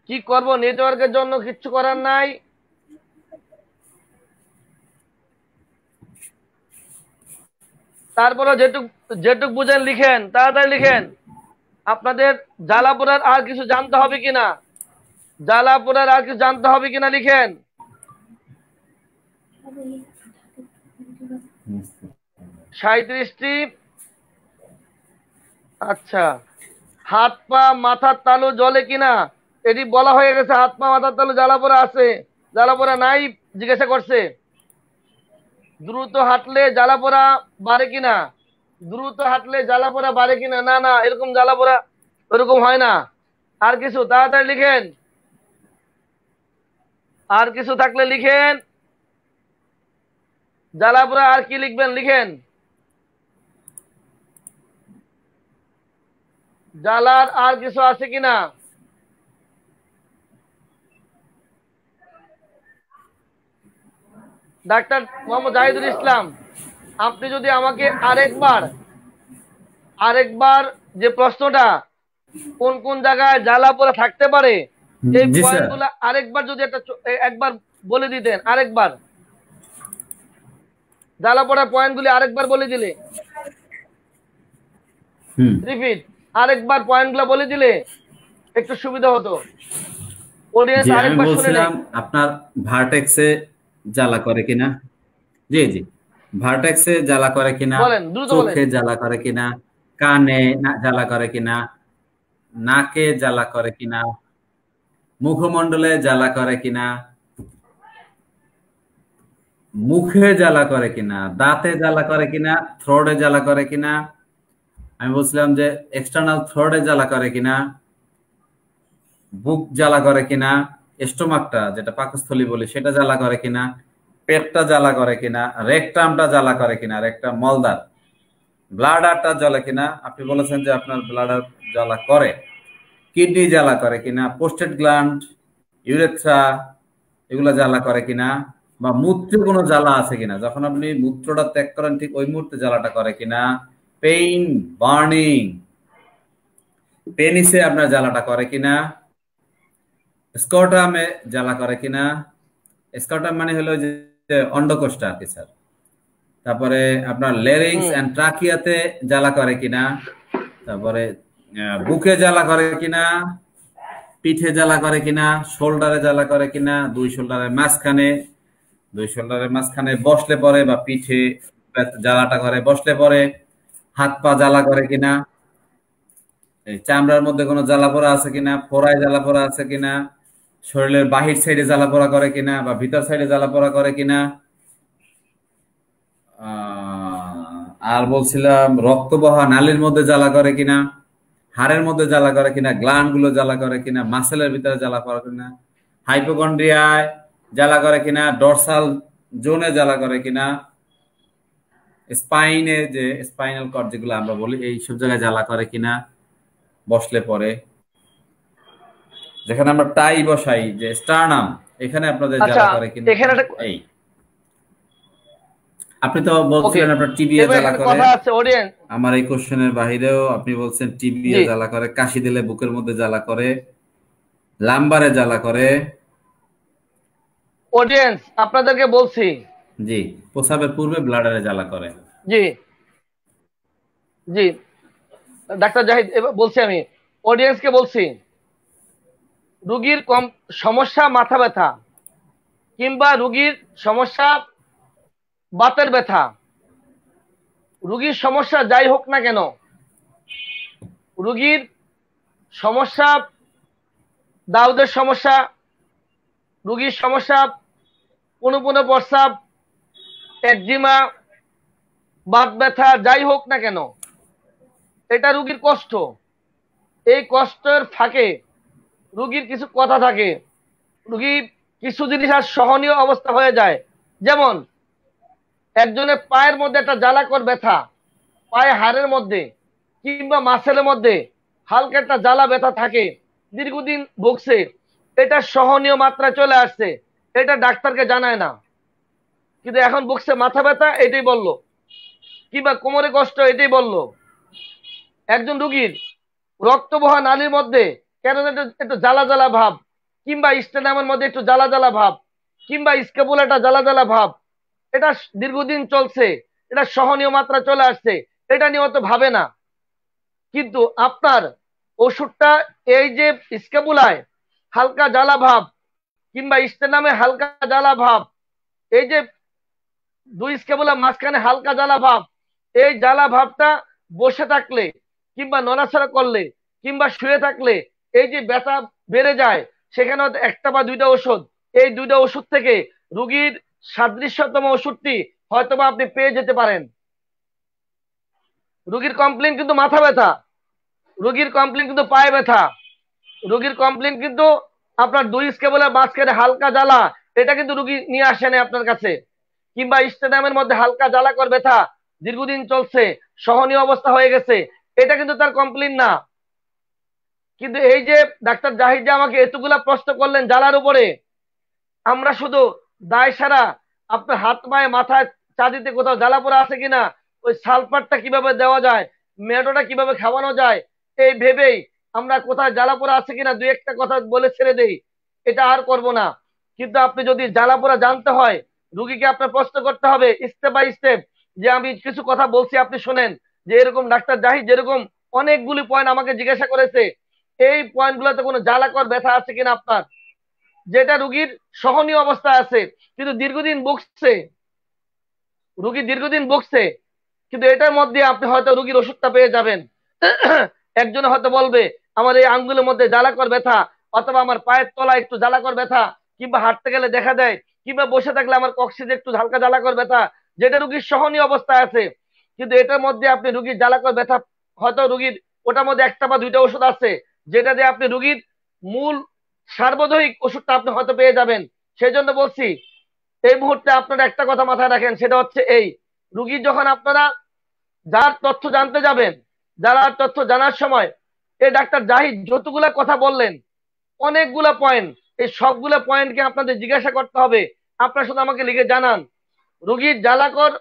Speaker 1: কি করব, নেটওয়ার্কের জন্য কিচ্ছু করার নাই। তারপরে যেটুক বুঝেন লিখেন, তাড়াতাড়ি লিখেন। আপনাদের জ্বালা পোড়ার আর কিছু জানতে হবে কিনা, জ্বালা পোড়ার আর কিছু জানতে হবে কিনা লিখেন। 37টি। আচ্ছা, হাত পা মাথার তালু জ্বলে কিনা এটি বলা হয়ে গেছে। হাত পা মাথার তালু জ্বালা পোড়া আছে, জ্বালা পোড়া নাই জিজ্ঞাসা করছে। দ্রুত হাঁটলে জ্বালা পোড়া বাড়ে কিনা, দ্রুত হাঁটলে জ্বালা পোড়া বাড়ে কিনা। না না, এরকম জ্বালা পোড়া ওরকম হয় না। আর কিছু তাড়াতাড়ি লিখেন, আর কিছু থাকলে লিখেন। জ্বালা পোড়া আর কি লিখবেন লিখেন। জ্বালার আর কিছু আছে কিনা। ডাক্তার মোহাম্মদ জাহিদুল ইসলাম, আপনি যদি আমাকে আরেকবার যে প্রশ্নটা কোন কোন জায়গায় জ্বালা পোড়া থাকতে পারে এই পয়েন্টগুলো আরেকবার যদি একবার বলে দিতেন। আরেকবার জ্বালা পোড়ার পয়েন্টগুলি আরেকবার বলে দিলে, রিপিট আরেকবার পয়েন্টগুলো বলে দিলে একটু সুবিধা হতো। অডিয়েন্স আরেকবার শুনে নেন।
Speaker 3: আপনার ভার্টেক্সে জ্বালা করে কিনা। জি জি, ভার্টেক্সে জ্বালা করে কিনা, চোখে জ্বালা করে কিনা, কানে জ্বালা করে কিনা, নাকে জ্বালা করে কিনা, মুখমণ্ডলে জ্বালা করে কিনা, মুখে জ্বালা করে কিনা, দাঁতে জ্বালা করে কিনা, থ্রোডে জ্বালা করে কিনা। আমি বলছিলাম যে এক্সটার্নাল থ্রোডে জ্বালা করে কিনা, বুক জ্বালা করে কিনা, স্টোমাকটা যেটা পাকস্থলী বলি সেটা জ্বালা করে কিনা, পেটটা জ্বালা করে কিনা, রেকটামটা জ্বালা করে কিনা, রেকটাম মলদার, ব্লাডারটা জ্বলে কিনা। আপনি বলেছেন যে আপনার ব্লাডার জ্বালা করে। কিডনি জ্বালা করে কিনা, প্রোস্টেট গ্ল্যান্ড, ইউরেথ্রা এগুলা জ্বালা করে কিনা, বা মূত্রে কোনো জ্বালা আছে কিনা, যখন আপনি মূত্রটা ত্যাগ করেন ঠিক ওই মুহূর্তে জ্বালাটা করে কিনা, পেইন, বার্নিং, পেনিসে আপনার জ্বালাটা করে কিনা, স্কটামে জ্বালা করে কিনা। স্কটাম মানে হলো যে অন্ডকোষটা আর কি স্যার। তারপরে আপনার লেরিংস এন্ড ট্রাকিয়াতে জ্বালা করে কিনা, তারপরে বুকে জ্বালা করে কিনা, পিঠে জ্বালা করে কিনা, শোল্ডারে জ্বালা করে কিনা, দুই শোল্ডারের মাঝখানে বসলে পরে বা পিঠে জ্বালাটা করে বসলে পরে, হাত পা জ্বালা করে কিনা, এই চামড়ার মধ্যে কোনো জ্বালা পোড়া আছে কিনা, ফোড়ায় জ্বালা পোড়া আছে কিনা, শরীরের বাহির সাইডে জ্বালা পোড়া করে কিনা বা ভিতর সাইডে জ্বালা পোড়া করে কিনা। আর বলছিলাম রক্ত বহা নালীর মধ্যে জ্বালা করে কিনা, হাড়ের মধ্যে জ্বালা করে কিনা, গ্ল্যান্ড গুলো জ্বালা করে কিনা, মাসেলের ভিতরে জ্বালা করে কিনা, হাইপোকন্ড্রিয়ায় জ্বালা করে কিনা, ডরসাল জোনে জ্বালা করে কিনা, স্পাইনে যে স্পাইনাল কর্ড যেগুলো আমরা বলি এই সব জায়গায় জ্বালা করে কিনা বসলে পরে, যেখানে আমরা টাই বসাই যে স্টার্নাম, এখানে আপনাদের
Speaker 1: আচ্ছা,
Speaker 3: জ্বালা করে কিনা
Speaker 1: এখানে একটা
Speaker 3: এই আপনি তো
Speaker 1: ওকে,
Speaker 3: বলছিলেন আপনার টিবিএ
Speaker 1: এবার
Speaker 3: জ্বালা
Speaker 1: এখানে
Speaker 3: করে।
Speaker 1: কথা আছে অডিয়েন্স।
Speaker 3: আমার এই কোশ্চেনের বাহিরেও আপনি বলছেন টিবিএ
Speaker 1: জি
Speaker 3: জ্বালা করে, কাশি দিলে বুকের মধ্যে জ্বালা করে, লাম্বারে জ্বালা করে,
Speaker 1: অডিয়েন্স আপনাদেরকে বলছি।
Speaker 3: জি প্রসাবের পূর্বে ব্লাডারে জ্বালা করে।
Speaker 1: জি জি ডাক্তার জাহিদ, এবার বলছি আমি অডিয়েন্সকে বলছি, রুগীর সমস্যা মাথা ব্যথা কিংবা রুগীর সমস্যা বাতের ব্যথা, রুগীর সমস্যা যাই হোক না কেন, রুগীর সমস্যা দাউদের সমস্যা, রুগীর সমস্যা পুনঃ প্রস্রাব, একজিমা, বাত ব্যথা যাই হোক না কেন, এটা রুগীর কষ্ট। এই কষ্টের ফাঁকে রুগীর কিছু কথা থাকে, রুগী কিছু জিনিস আর সহনীয় অবস্থা হয়ে যায়। যেমন একজনের পায়ের মধ্যে একটা জ্বালাকর ব্যথা, পায়ে হাড়ের মধ্যে কিংবা মাসেলের মধ্যে হালকা একটা জ্বালা ব্যথা থাকে, দীর্ঘদিন ভুগছে, এটা সহনীয় মাত্রা চলে আসছে, এটা ডাক্তারকে জানায় না, কিন্তু এখন ভুগছে মাথা ব্যথা এটাই বললো, কিংবা কোমরে কষ্ট এটাই বললো। একজন রুগীর রক্ত বহা নালীর মধ্যে কেন একটু জ্বালা জ্বালা ভাব, কিংবা স্টেনামের মধ্যে একটু জ্বালা জ্বালা ভাব, কিংবা স্ক্যাপুলাটা জ্বালা জ্বালা ভাব, এটা দীর্ঘদিন চলছে, এটা সহনীয় মাত্রা চলে আসছে, এটা নিয়ে অত ভাবে না। কিন্তু আপনার ওষুধটা এই যে স্ক্যাপুলায় হালকা জ্বালা ভাব কিংবা স্টেনামে হালকা জ্বালা ভাব, এই যে দুই স্ক্যাপুলার মাঝখানে হালকা জ্বালা ভাব, এই জ্বালা ভাবটা বসে থাকলে কিংবা নড়াচড়া করলে কিংবা শুয়ে থাকলে এই যে ব্যথা বেড়ে যায়, সেখানে হয়তো একটা বা দুইটা ওষুধ, এই দুইটা ওষুধ থেকে রুগীর সাদৃশ্যতম ওষুধটি হয়তোবা আপনি পেয়ে যেতে পারেন। রুগীর কমপ্লেন কিন্তু মাথা ব্যথা, রুগীর কমপ্লেন কিন্তু পায়ে ব্যথা, রুগীর কমপ্লেন কিন্তু আপনার দুই স্ক্যাপুলার মাঝখানে হালকা জ্বালা, এটা কিন্তু রুগী নিয়ে আসে না আপনার কাছে, কিংবা স্টেডিয়ামের মধ্যে হালকা জ্বালাকর ব্যথা দীর্ঘদিন চলছে, সহনীয় অবস্থা হয়ে গেছে, এটা কিন্তু তার কমপ্লেন না। কিন্তু এই যে ডাক্তার জাহিদ যে আমাকে এতগুলা প্রশ্ন করলেন জ্বালার উপরে, আমরা শুধু দায় সারা আপনার হাত পায়ে মাথায় চাঁদিতে কোথাও জ্বালা পোড়া আছে কিনা, ওই সালফারটা কিভাবে দেওয়া যায়, মেডোটা কিভাবে খাওয়ানো যায়, এই ভেবেই আমরা কোথায় জ্বালা পোড়া আছে কিনা দুই একটা কথা বলে ছেড়ে দেই, এটা আর করব না। কিন্তু আপনি যদি জ্বালা পোড়া জানতে হয়, রুগীকে আপনার প্রশ্ন করতে হবে স্টেপ বাই স্টেপ, যে আমি কিছু কথা বলছি আপনি শোনেন, যে এরকম ডাক্তার জাহিদ যেরকম অনেকগুলি পয়েন্ট আমাকে জিজ্ঞাসা করেছে, এই পয়েন্টগুলোতে কোনো জ্বালাকর ব্যথা আছে কিনা আপনার, যেটা রুগীর সহনীয় অবস্থা আছে কিন্তু দীর্ঘদিন ভুগছে, রুগী দীর্ঘদিন ভুগছে, কিন্তু এটার মধ্যে আপনি হয়তো রুগীর ওষুধটা পেয়ে যাবেন। একজনে হয়তো বলবে আমার এই আঙ্গুলের মধ্যে জ্বালাকর ব্যথা, অথবা আমার পায়ের তলায় একটু জ্বালাকর ব্যথা, কিংবা হাঁটতে গেলে দেখা দেয়, কিংবা বসে থাকলে আমার কক্সিজে একটু হালকা জ্বালাকর ব্যথা, যেটা রুগীর সহনীয় অবস্থায় আছে। কিন্তু এটার মধ্যে আপনি রুগীর জ্বালাকর ব্যথা হয়তো রুগীর ওটার মধ্যে একটা বা দুইটা ওষুধ আছে, যেটা দিয়ে আপনি রুগীর মূল সার্বজনীন ওষুধটা আপনি হয়তো পেয়ে যাবেন। সেই জন্য বলছি এই মুহূর্তে আপনারা একটা কথা মাথায় রাখেন, সেটা হচ্ছে এই, রুগীর যখন আপনারা যার তথ্য জানতে যাবেন, যারা তথ্য জানার সময় এই ডাক্তার জাহিদ যতগুলা কথা বললেন, অনেকগুলা পয়েন্ট, এই সবগুলা পয়েন্টকে আপনাদের জিজ্ঞাসা করতে হবে। আপনারা শুধু আমাকে লিখে জানান, রুগীর জ্বালাকর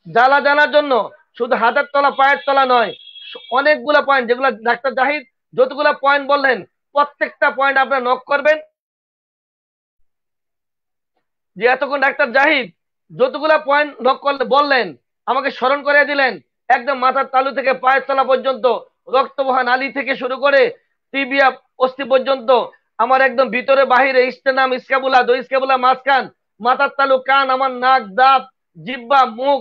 Speaker 1: জ্বালা জানার জন্য শুধু হাতের তলা পায়ের তলা নয়, অনেকগুলা পয়েন্ট যেগুলো ডাক্তার জাহিদ যতগুলা পয়েন্ট বললেন, প্রত্যেকটা পয়েন্ট আপনারা নক করবেন। যে এতক্ষণ ডাক্তার জাহিদ যতগুলা পয়েন্ট নক করলে বললেন, আমাকে স্মরণ করে দিলেন, একদম মাথার তালু থেকে পায়ের তলা পর্যন্ত, রক্তবহা নালী থেকে শুরু করে টিবিয়া অস্থি পর্যন্ত, আমার একদম ভিতরে বাহিরে স্টেনাম স্ক্যাপুলা দুই স্ক্যাপুলা মাঝখান, মাথার তালু, কান, আমার নাক, দাঁত, জিহ্বা, মুখ,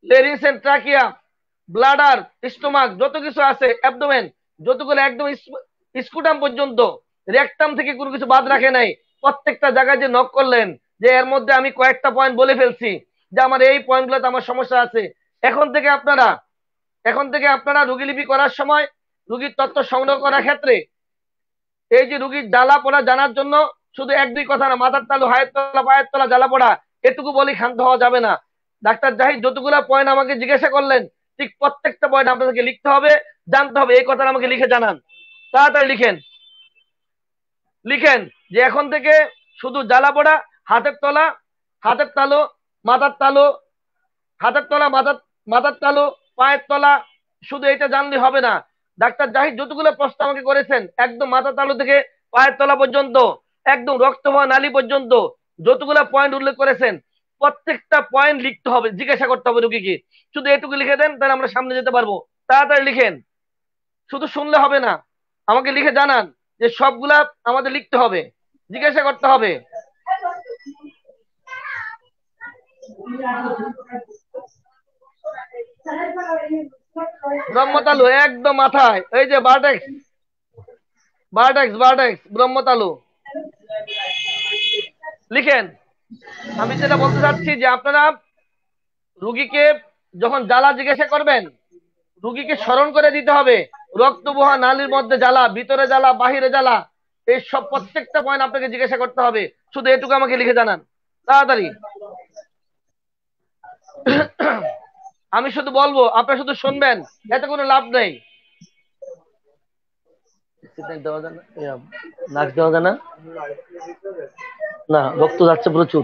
Speaker 1: লেরিংস এন্ড ট্রাকিয়া, ব্লাডার, স্টোমাক, যত কিছু আছে, অ্যাবডোমেন, যতগুলো একদম স্কুটাম পর্যন্ত, রেকটাম থেকে কোনো কিছু বাদ রাখে নাই। প্রত্যেকটা জায়গায় যে নক করলেন, যে এর মধ্যে আমি কয়েকটা পয়েন্ট বলে ফেলছি যে আমার এই পয়েন্টগুলোতে আমার সমস্যা আছে। এখন থেকে আপনারা রুগীলিপি করার সময়, রুগীর তথ্য সংগ্রহ করার ক্ষেত্রে, এই যে রুগীর জ্বালা পোড়া জানার জন্য শুধু এক দুই কথা না, মাথার তালু, হায়ের তলা, পায়ের তলা জ্বালা পোড়া এটুকু বলি ক্ষান্ত হওয়া যাবে না। ডাক্তার জাহিদ যতগুলা পয়েন্ট আমাকে জিজ্ঞাসা করলেন ঠিক প্রত্যেকটা পয়েন্ট আপনাদেরকে লিখতে হবে, জানতে হবে, এই কথাটা আমাকে লিখে জানান। তাড়াতাড়ি লিখেন, লিখেন যে এখন থেকে শুধু জ্বালা পোড়া, হাতের তলা, হাতের তালু, মাথার তালু, হাতের তলা, মাথার তালু, পায়ের তলা, শুধু এটা জানলে হবে না। ডাক্তার জাহিদ যতগুলো প্রশ্ন আমাকে করেছেন একদম মাথার তালু থেকে পায়ের তলা পর্যন্ত, একদম রক্তবাহ নালী পর্যন্ত যতগুলো পয়েন্ট উল্লেখ করেছেন প্রত্যেকটা পয়েন্ট লিখতে হবে, জিজ্ঞাসা করতে হবে রুগীকে। শুধু এটুকু লিখে দেন, তাহলে আমরা সামনে যেতে পারবো। তাড়াতাড়ি লিখেন, শুধু শুনলে হবে না, আমাকে লিখে জানান যে সবগুলা আমাদের লিখতে হবে, জিজ্ঞাসা করতে হবে। ব্রহ্মতালু একদম মাথায়, এই যে বারটেক্স, বারটেক্স ব্রহ্মতালু লিখেন। আমি যেটা বলতে চাচ্ছি যে আপনারা রুগীকে যখন জ্বালা জিজ্ঞাসা করবেন, রুগীকে স্মরণ করে দিতে হবে রক্তবহ নালীর মধ্যে জ্বালা, ভিতরে জ্বালা, বাহিরে জ্বালা, এই সব প্রত্যেকটা পয়েন্ট আপনাকে জিজ্ঞাসা করতে হবে। শুধু এটুকু আমাকে লিখে জানান তাড়াতাড়ি। আমি শুধু বলবো, আপনারা শুধু শুনবেন, এতে কোনো লাভ নেই। নাক দেওয়া যায় না, না রক্ত যাচ্ছে প্রচুর,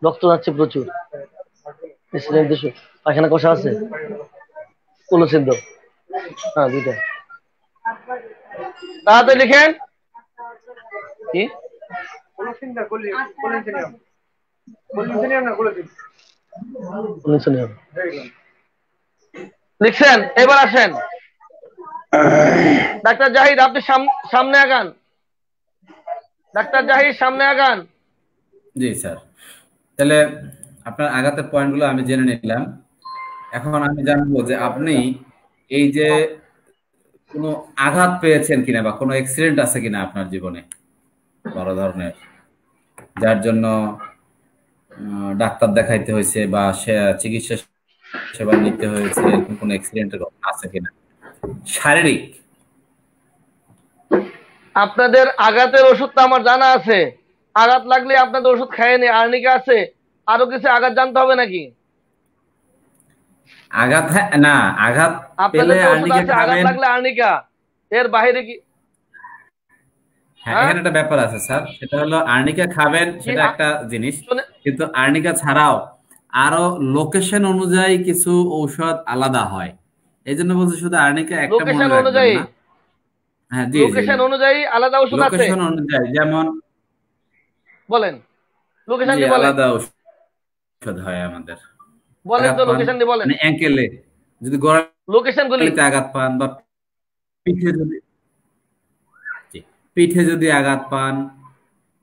Speaker 1: রক্ত যাচ্ছে প্রচুর। পায়খানা কষা আছে, কুলো সিদ্ধ, হ্যাঁ দুইটা। তাড়াতাড়ি লিখেন। কি লিখছেন? এবার আসেন ডাক্তার জাহিদ, আপনি সামনে আগান। ডাক্তার জাহিদ সামনে আগান।
Speaker 3: জি স্যার, তাহলে আপনার আঘাতের পয়েন্টগুলো আমি জেনে নিলাম। এখন আমি জানবো যে আপনি এই যে কোনো আঘাত পেয়েছেন কিনা বা কোনো অ্যাক্সিডেন্ট আছে কিনা আপনার জীবনে বড় ধরনের, যার জন্য ডাক্তার দেখাইতে হয়েছে বা চিকিৎসা সেবা নিতে হয়েছে, এরকম কোনো অ্যাক্সিডেন্টের ঘটনা আছে কিনা শারীরিক?
Speaker 1: আপনাদের আঘাতের ওষুধ তো আমার জানা আছে, আঘাত লাগলে আপনাদের ওষুধ খায়নি, আর্নিকা আছে, আরো কিছু আঘাত জানতে হবে নাকি?
Speaker 3: আঘাত না, আঘাত
Speaker 1: আপনাদের
Speaker 3: পেলে
Speaker 1: ওষুধ
Speaker 3: আর্নিকা
Speaker 1: আছে, আঘাত
Speaker 3: খাবেন।
Speaker 1: লাগলে আর্নিকা, এর বাইরে কি?
Speaker 3: হ্যাঁ, এখানে একটা ব্যাপার আছে স্যার, সেটা হলো আর্নিকা খাবেন সেটা একটা জিনিস, কিন্তু আর্নিকা ছাড়াও আরো লোকেশন অনুযায়ী কিছু ঔষধ আলাদা হয়। এই জন্য বলছি শুধু আর্নিকা একটা মনে
Speaker 1: লোকেশন
Speaker 3: রাখবেন
Speaker 1: অনুযায়ী,
Speaker 3: না। হ্যাঁ জি জি,
Speaker 1: লোকেশন অনুযায়ী আলাদা ওষুধ আছে,
Speaker 3: লোকেশন অনুযায়ী, যেমন
Speaker 1: বলেন লোকেশন
Speaker 3: জি
Speaker 1: দিয়ে বলেন,
Speaker 3: আলাদা ঔষধ হয় আমাদের।
Speaker 1: বলেন
Speaker 3: আঘাত
Speaker 1: তো
Speaker 3: পান
Speaker 1: লোকেশন দিয়ে বলেন,
Speaker 3: মানে অ্যাঙ্কেলে যদি
Speaker 1: লোকেশন গুলি।
Speaker 3: গোড়ালিতে আঘাত পান বা পিঠে যদি, জি, পিঠে যদি আঘাত পান,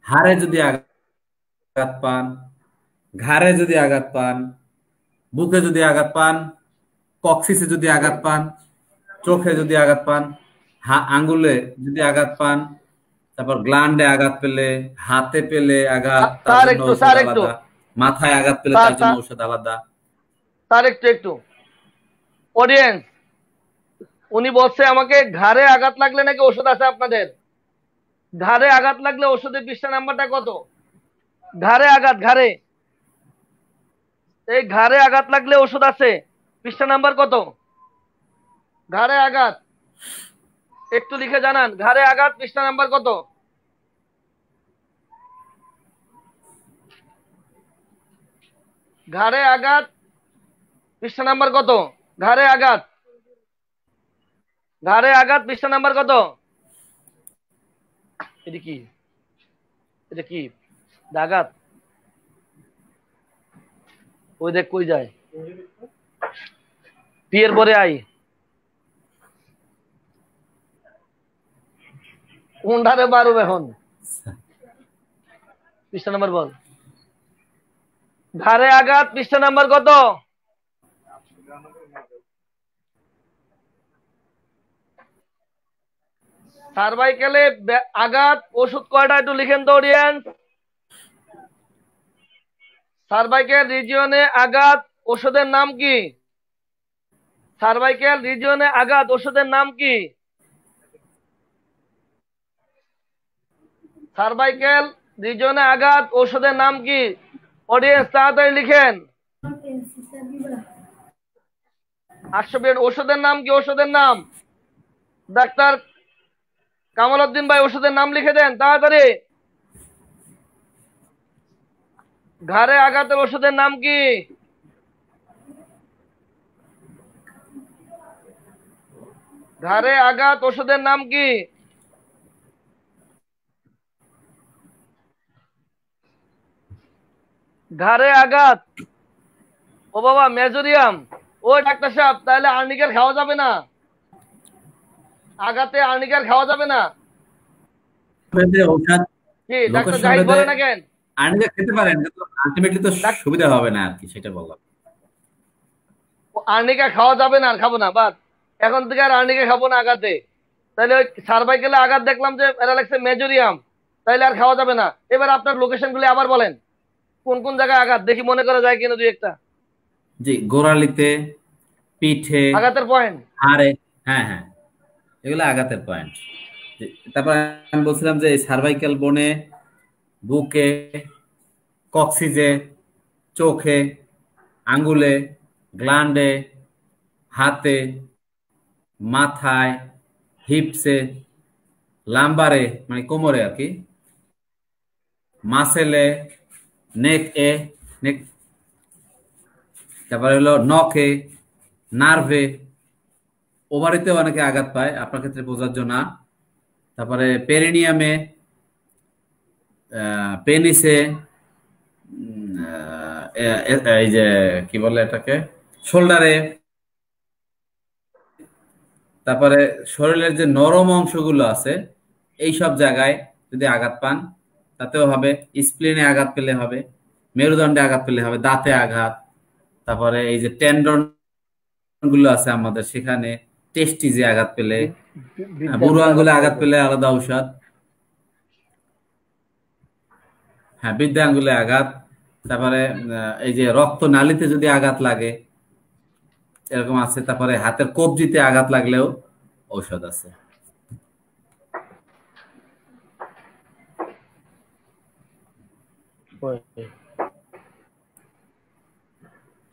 Speaker 3: হাড়ে যদি আঘাত পান, ঘাড়ে যদি আঘাত পান, বুকে যদি আঘাত পান, কক্সিসে যদি আঘাত পান, চোখে যদি আঘাত পান, আঙ্গুলে যদি আঘাত পান, তারপর গ্ল্যান্ডে আঘাত পেলে, হাতে পেলে আঘাত, তার
Speaker 1: স্যার
Speaker 3: জন্য
Speaker 1: একটু,
Speaker 3: ঔষধ
Speaker 1: স্যার একটু,
Speaker 3: আলাদা, মাথায় আঘাত পেলে তার জন্য ঔষধ আলাদা।
Speaker 1: স্যার একটু অডিয়েন্স, উনি বলছে আমাকে ঘাড়ে আঘাত লাগলে নাকি ওষুধ আছে আপনাদের। ঘাড়ে আঘাত লাগলে ওষুধের পৃষ্ঠা নাম্বারটা কত? ঘাড়ে আঘাত, ঘাড়ে, এই ঘাড়ে আঘাত লাগলে ওষুধ আছে, পৃষ্ঠা নাম্বার কত? ঘাড়ে আঘাত একটু লিখে জানান, ঘাড়ে আঘাত পৃষ্ঠা নাম্বার কত? ঘাড়ে আঘাত পৃষ্ঠা নাম্বার কত? ঘাড়ে আঘাত, ঘাড়ে আঘাত পৃষ্ঠা নাম্বার কত? এটা কি, এটা কি আঘাত? ওই দেখ কই যায়, বিয়ের পরে আই, কোনটারে পারব এখন? পৃষ্ঠা নাম্বার বল। ঘাড়ে আঘাত পৃষ্ঠা নাম্বার কত? সার্ভাইকেলে আঘাত ওষুধ কয়টা একটু লিখেন তো অডিয়েন্স। সার্ভাইকেল রিজিয়নে আঘাত ওষুধের নাম কি? সার্ভাইকেল রিজিয়নে আঘাত ওষুধের নাম কি? সার্ভাইকেল রিজিয়নে আঘাত ওষুধের নাম কি? অডিয়েন্স তাড়াতাড়ি লিখেন। 800 বেড। ওষুধের নাম কি? ওষুধের নাম ডাক্তার কামাল উদ্দিন ভাই, ওষুধের নাম লিখে দেন তাড়াতাড়ি। ঘাড়ে আঘাতের ওষুধের নাম কি? ঘাড়ে আঘাত ওষুধের নাম কি? ঘাড়ে আঘাত। ও বাবা, মেজোরিয়াম। ও ডাক্তার সাহেব, তাহলে আর্নিকেল খাওয়া যাবে না? আঘাতে আর্নিকেল খাওয়া যাবে না
Speaker 3: ঔষধ
Speaker 1: কি
Speaker 3: লোকের
Speaker 1: ডাক্তার
Speaker 3: সঙ্গে
Speaker 1: জাহিদ বলে না কেন?
Speaker 3: আর্নিকা খেতে পারেন, কিন্তু আলটিমেটলি তো সুবিধা হবে না আর কি, সেটা বললাম।
Speaker 1: আর্নিকা খাওয়া যাবে না? আর খাবো না, বাদ। এখন থেকে আর আর্নিকা খাবো না আঘাতে। তাহলে ওই সার্ভাইকেলে আঘাত দেখলাম যে এরা লাগছে মেজোরিয়াম, তাইলে আর খাওয়া যাবে না। এবার আপনার লোকেশন গুলি আবার বলেন, কোন কোন জায়গায় আঘাত, দেখি মনে করা যায় কিনা দুই একটা।
Speaker 3: জি, গোড়ালিতে, পিঠে,
Speaker 1: আঘাতের পয়েন্ট।
Speaker 3: হাড়ে। হ্যাঁ হ্যাঁ, এগুলো আঘাতের পয়েন্ট। তারপর আমি বলছিলাম যে সার্ভাইকাল বোনে, বুকে, কক্সিজে, চোখে, আঙ্গুলে, গ্ল্যান্ডে, হাতে, মাথায়, হিপসে, লাম্বারে মানে কোমরে আর কি, মাসেলে, নেক, তারপরে হলো নখে, নার্ভে, ওভারিতে অনেকে আঘাত পায়, আপনার ক্ষেত্রে প্রযোজ্য না। তারপরে পেরিনিয়ামে, পেনিসে, এই যে কি বলে এটাকে, শোল্ডারে। তারপরে শরীরের যে নরম অংশগুলো আছে এই সব জায়গায় যদি আঘাত পান তাতেও হবে। স্প্লিনে আঘাত পেলে হবে, মেরুদণ্ডে আঘাত পেলে হবে, দাঁতে আঘাত। তারপরে এই যে টেন্ডন গুলো আছে আমাদের সেখানে, টেস্টিজে আঘাত পেলে, বুড়ো আঙ্গুলে আঘাত পেলে আলাদা ঔষধ। হ্যাঁ, বৃদ্ধ আঙ্গুলে আঘাত। তারপরে এই যে রক্ত নালীতে যদি আঘাত লাগে এরকম আছে। তারপরে হাতের কবজিতে আঘাত লাগলেও ঔষধ আছে।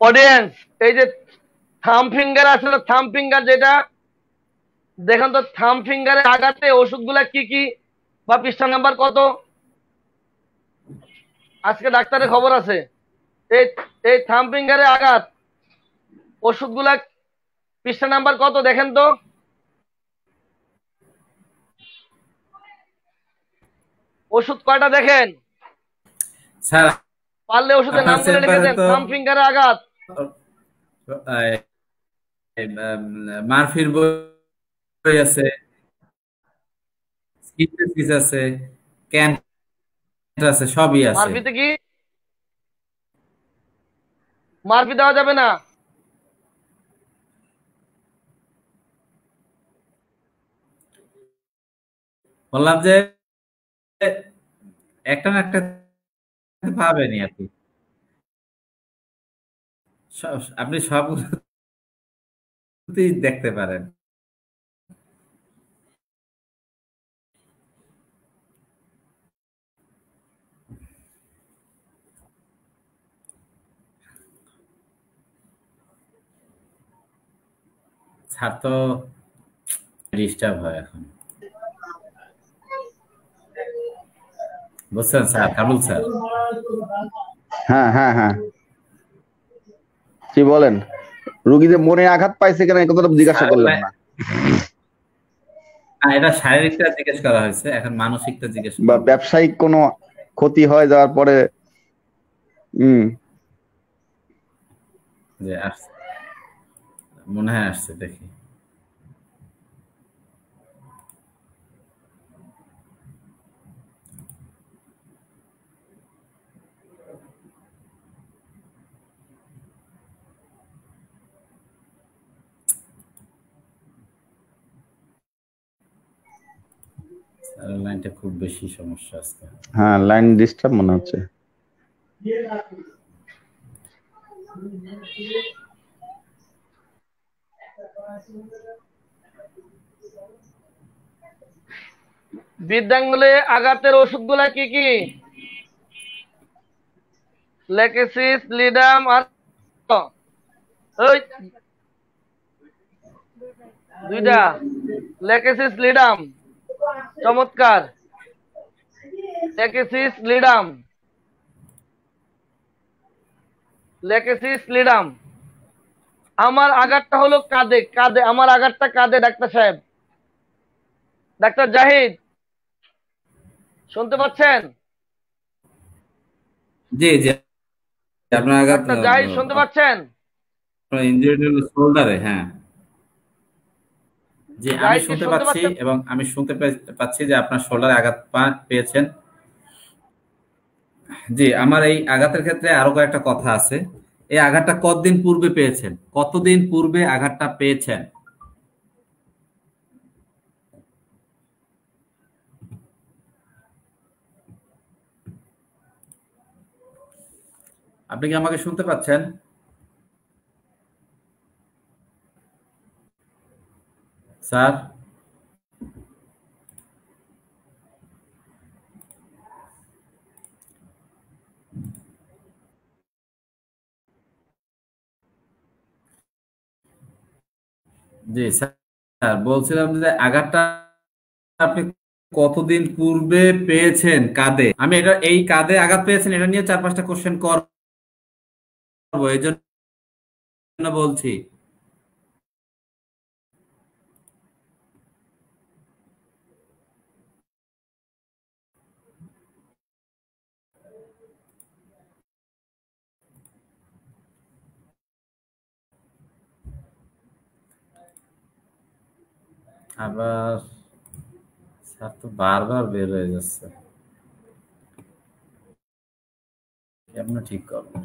Speaker 1: অডিয়েন্স, এই যে থাম ফিঙ্গার আছে না, থাম ফিঙ্গার যেটা দেখেন তো, থাম ফিঙ্গারের আঘাতে ওষুধগুলা কি কি বা পৃষ্ঠা নাম্বার কত? আজকে ডাক্তারের খবর আছে। এই এই থাম ফিঙ্গারে আঘাত ওষুধগুলা পৃষ্ঠা নাম্বার কত দেখেন তো। ওষুধ কয়টা দেখেন
Speaker 3: স্যার,
Speaker 1: পারলে, ওষুধের
Speaker 3: আপনার
Speaker 1: নামগুলো লিখে
Speaker 3: চেম্বারে
Speaker 1: দেন।
Speaker 3: তো
Speaker 1: থাম ফিঙ্গারে আঘাত
Speaker 3: মারফির বই আছে, সিনথেসিস আছে, ক্যান্ট আছে, সবই আছে।
Speaker 1: মারফিতে কি মারফি দেওয়া যাবে না?
Speaker 3: বললাম যে একটা না একটা পাবেনই আর কি। আপনি সবগুলোতেই দেখতে পারেন। স্যার তো ডিস্টার্ব হয় এখন, বুঝছেন স্যার, কাবুল স্যার।
Speaker 2: হ্যাঁ হ্যাঁ হ্যাঁ, কি বলেন? রুগী যে মনে আঘাত পাইছে কেন এই কথাটা জিজ্ঞাসা করলেন না?
Speaker 3: এটা শারীরিকটা জিজ্ঞেস করা হয়েছে, এখন মানসিকটা জিজ্ঞেস
Speaker 2: বা ব্যবসায়িক কোনো ক্ষতি হয় যাওয়ার পরে?
Speaker 3: যে আসছে, মনে হয় আসছে, দেখি। লাইনটা খুব বেশি সমস্যা আজকে।
Speaker 2: হ্যাঁ, লাইন ডিস্টার্ব মনে হচ্ছে।
Speaker 1: বৃদ্ধাঙ্গুলে আঘাতের ওষুধগুলা কি কি? লেকেসিস, লিডাম আর ওই দুইটা। লেকেসিস লিডাম, চমৎকার। Lachesis ledum, Lachesis ledum. আমার আঘাতটা হলো কাঁধে, কাঁধে আমার আঘাতটা কাঁধে ডাক্তার সাহেব। ডাক্তার জাহিদ শুনতে পাচ্ছেন?
Speaker 3: জি জি, আপনার আঘাত
Speaker 1: ডাক্তার জাহিদ শুনতে পাচ্ছেন?
Speaker 3: আপনার ইনজুরি হলো শোল্ডারে। হ্যাঁ জি, আমি
Speaker 1: জাহিদ কি
Speaker 3: শুনতে
Speaker 1: শুনতে
Speaker 3: পাচ্ছি
Speaker 1: পাচ্ছেন?
Speaker 3: এবং আমি শুনতে পাচ্ছি যে আপনার শোল্ডারে আঘাত পেয়েছেন। জি, আমার এই আঘাতের ক্ষেত্রে আরো কয়েকটা কথা আছে। এই আঘাতটা কতদিন পূর্বে পেয়েছেন? কতদিন পূর্বে আঘাতটা পেয়েছেন? আপনি কি আমাকে শুনতে পাচ্ছেন স্যার? জি স্যার, বলছিলাম যে আঘাতটা আপনি কতদিন পূর্বে পেয়েছেন কাঁধে? আমি এটা এই কাঁধে আঘাত পেয়েছেন এটা নিয়ে 4-5টা কোশ্চেন করবো, এই জন্য বলছি। আবার স্যার তো বারবার বের হয়ে যাচ্ছে, কেমন ঠিক করবো?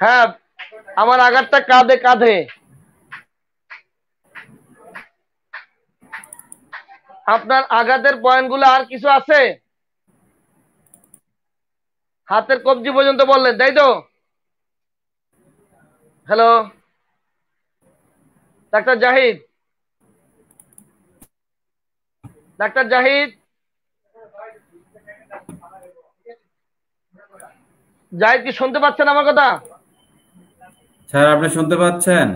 Speaker 1: হ্যাঁ, আমার আঘাতটা কাঁধে, কাঁধে। আপনার আঘাতের পয়েন্টগুলো আর কিছু আছে? হাতের কবজি পর্যন্ত বললেন, তাই তো? Hello doctor Zahid, doctor Zahid, Zahid কি শুনতে পাচ্ছেন আমার কথা?
Speaker 3: স্যার আপনি শুনতে পাচ্ছেন?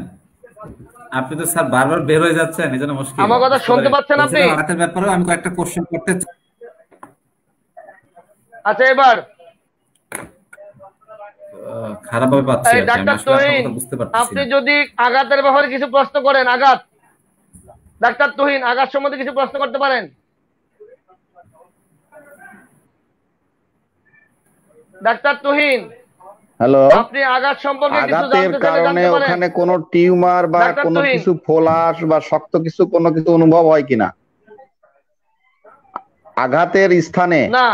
Speaker 3: আপনি তো স্যার বারবার বের হয়ে যাচ্ছেন, এই জন্য মুশকিল
Speaker 1: আমার কথা
Speaker 3: বুঝতে
Speaker 1: শুনতে
Speaker 3: পারি।
Speaker 1: পাচ্ছেন আপনি?
Speaker 3: বলছিলাম আঘাতের ব্যাপারেও আমি কয়েকটা কোশ্চেন করতে
Speaker 1: আচ্ছা, এবার
Speaker 3: খারাপভাবে পাচ্ছি আর কি, আমি
Speaker 1: ডাক্তার
Speaker 3: আসলে আপনার
Speaker 1: তুহিন,
Speaker 3: কথা বুঝতে পারতেছি
Speaker 1: আপনি
Speaker 3: না।
Speaker 1: যদি আঘাতের ব্যাপারে কিছু প্রশ্ন করেন, আঘাত, ডাক্তার তুহিন আঘাত সম্বন্ধে কিছু প্রশ্ন করতে পারেন। ডাক্তার তুহিন,
Speaker 2: হ্যালো,
Speaker 1: আপনি আঘাত সম্পর্কে কিছু
Speaker 2: আঘাতের
Speaker 1: জানতে চাইলে
Speaker 2: কারণে
Speaker 1: জানতে পারেন।
Speaker 2: ওখানে কোনো টিউমার বা
Speaker 1: ডাক্তার
Speaker 2: কোনো
Speaker 1: তুহিন,
Speaker 2: কিছু ফোলাস বা শক্ত কিছু কোনো কিছু অনুভব হয় কিনা? আঘাতের স্থানে
Speaker 1: না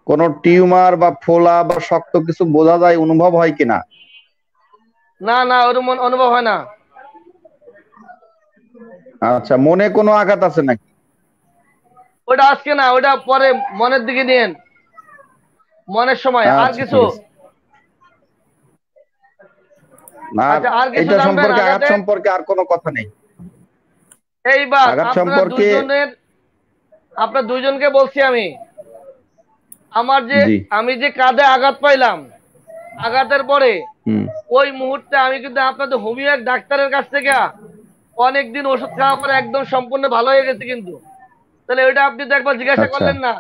Speaker 2: কোনো টিউমার বা ফোলা বা শক্ত কিছু বোঝা যায়, অনুভব হয় কিনা?
Speaker 1: না না, ওরকম অনুভব হয় না।
Speaker 2: আচ্ছা, মনে কোনো আঘাত আছে নাকি?
Speaker 1: ওটা আজকে না, ওটা পরে, মনের দিকে নিয়েন, মনের সময়। আর
Speaker 2: আচ্ছা,
Speaker 1: কিছু?
Speaker 2: ঠিক আছে। না,
Speaker 1: আচ্ছা, আর কিছু
Speaker 2: এটা
Speaker 1: জানবেন
Speaker 2: সম্পর্কে, আঘাত
Speaker 1: আঘাতে?
Speaker 2: সম্পর্কে আর কোনো কথা নেই।
Speaker 1: এইবার
Speaker 2: আঘাত
Speaker 1: আপনার
Speaker 2: সম্পর্কে
Speaker 1: আপনার দুইজনকে বলছি আমি,
Speaker 2: জি,
Speaker 1: আমি যে কাঁধে আঘাত পাইলাম, আঘাতের পরে
Speaker 2: হুম,
Speaker 1: ওই মুহূর্তে আমি কিন্তু আপনাদের হোমিও এক ডাক্তারের কাছ থেকে অনেকদিন ওষুধ খাওয়ার পরে একদম সম্পূর্ণ ভালো হয়ে গেছে কিন্তু। তাহলে ওইটা আপনি তো একবার জিজ্ঞাসা
Speaker 2: আচ্ছা,
Speaker 1: করলেন না।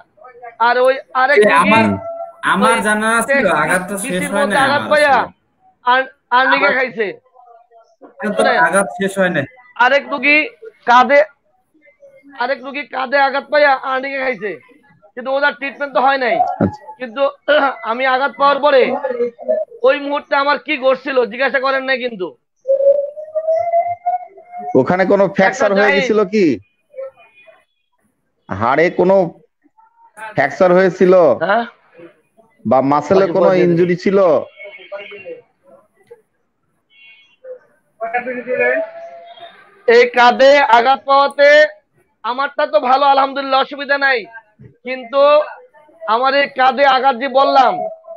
Speaker 1: আর ওই আরেক
Speaker 3: যে
Speaker 1: রোগী
Speaker 3: আমার আমার
Speaker 1: ওই
Speaker 3: জানা ছিল আঘাতটা শেষ
Speaker 1: বিসির
Speaker 3: হয়
Speaker 1: মধ্যে
Speaker 3: নাই
Speaker 1: আঘাত
Speaker 3: আমার
Speaker 1: পাইয়া
Speaker 3: আসলে।
Speaker 1: আর্নিকে খাইছে। শুনেন,
Speaker 3: আঘাত শেষ হয় নাই।
Speaker 1: আরেক রোগী কাঁধে আরেক রোগী কাঁধে আঘাত পাইয়া আর্নিকে খাইছে, কিন্তু ওদের ট্রিটমেন্ট তো হয় নাই।
Speaker 2: আচ্ছা।
Speaker 1: কিন্তু আমি আঘাত পাওয়ার পরে ওই মুহূর্তে আমার কি ঘটছিল জিজ্ঞাসা করেন নাই কিন্তু।
Speaker 2: ওখানে কোনো ফ্র্যাকচার হয়ে
Speaker 1: জাহিদ,
Speaker 2: গেছিল কি? হাড়ে কোনো ফ্র্যাকচার হয়েছিল
Speaker 1: হ্যাঁ,
Speaker 2: বা মাসেলে কোনো ইনজুরি ছিল?
Speaker 1: এই কাঁধে আঘাত পাওয়াতে আমারটা তো ভালো, আলহামদুলিল্লাহ, অসুবিধা নাই। কিন্তু আমার এই কাঁধে আঘাত যে বললাম,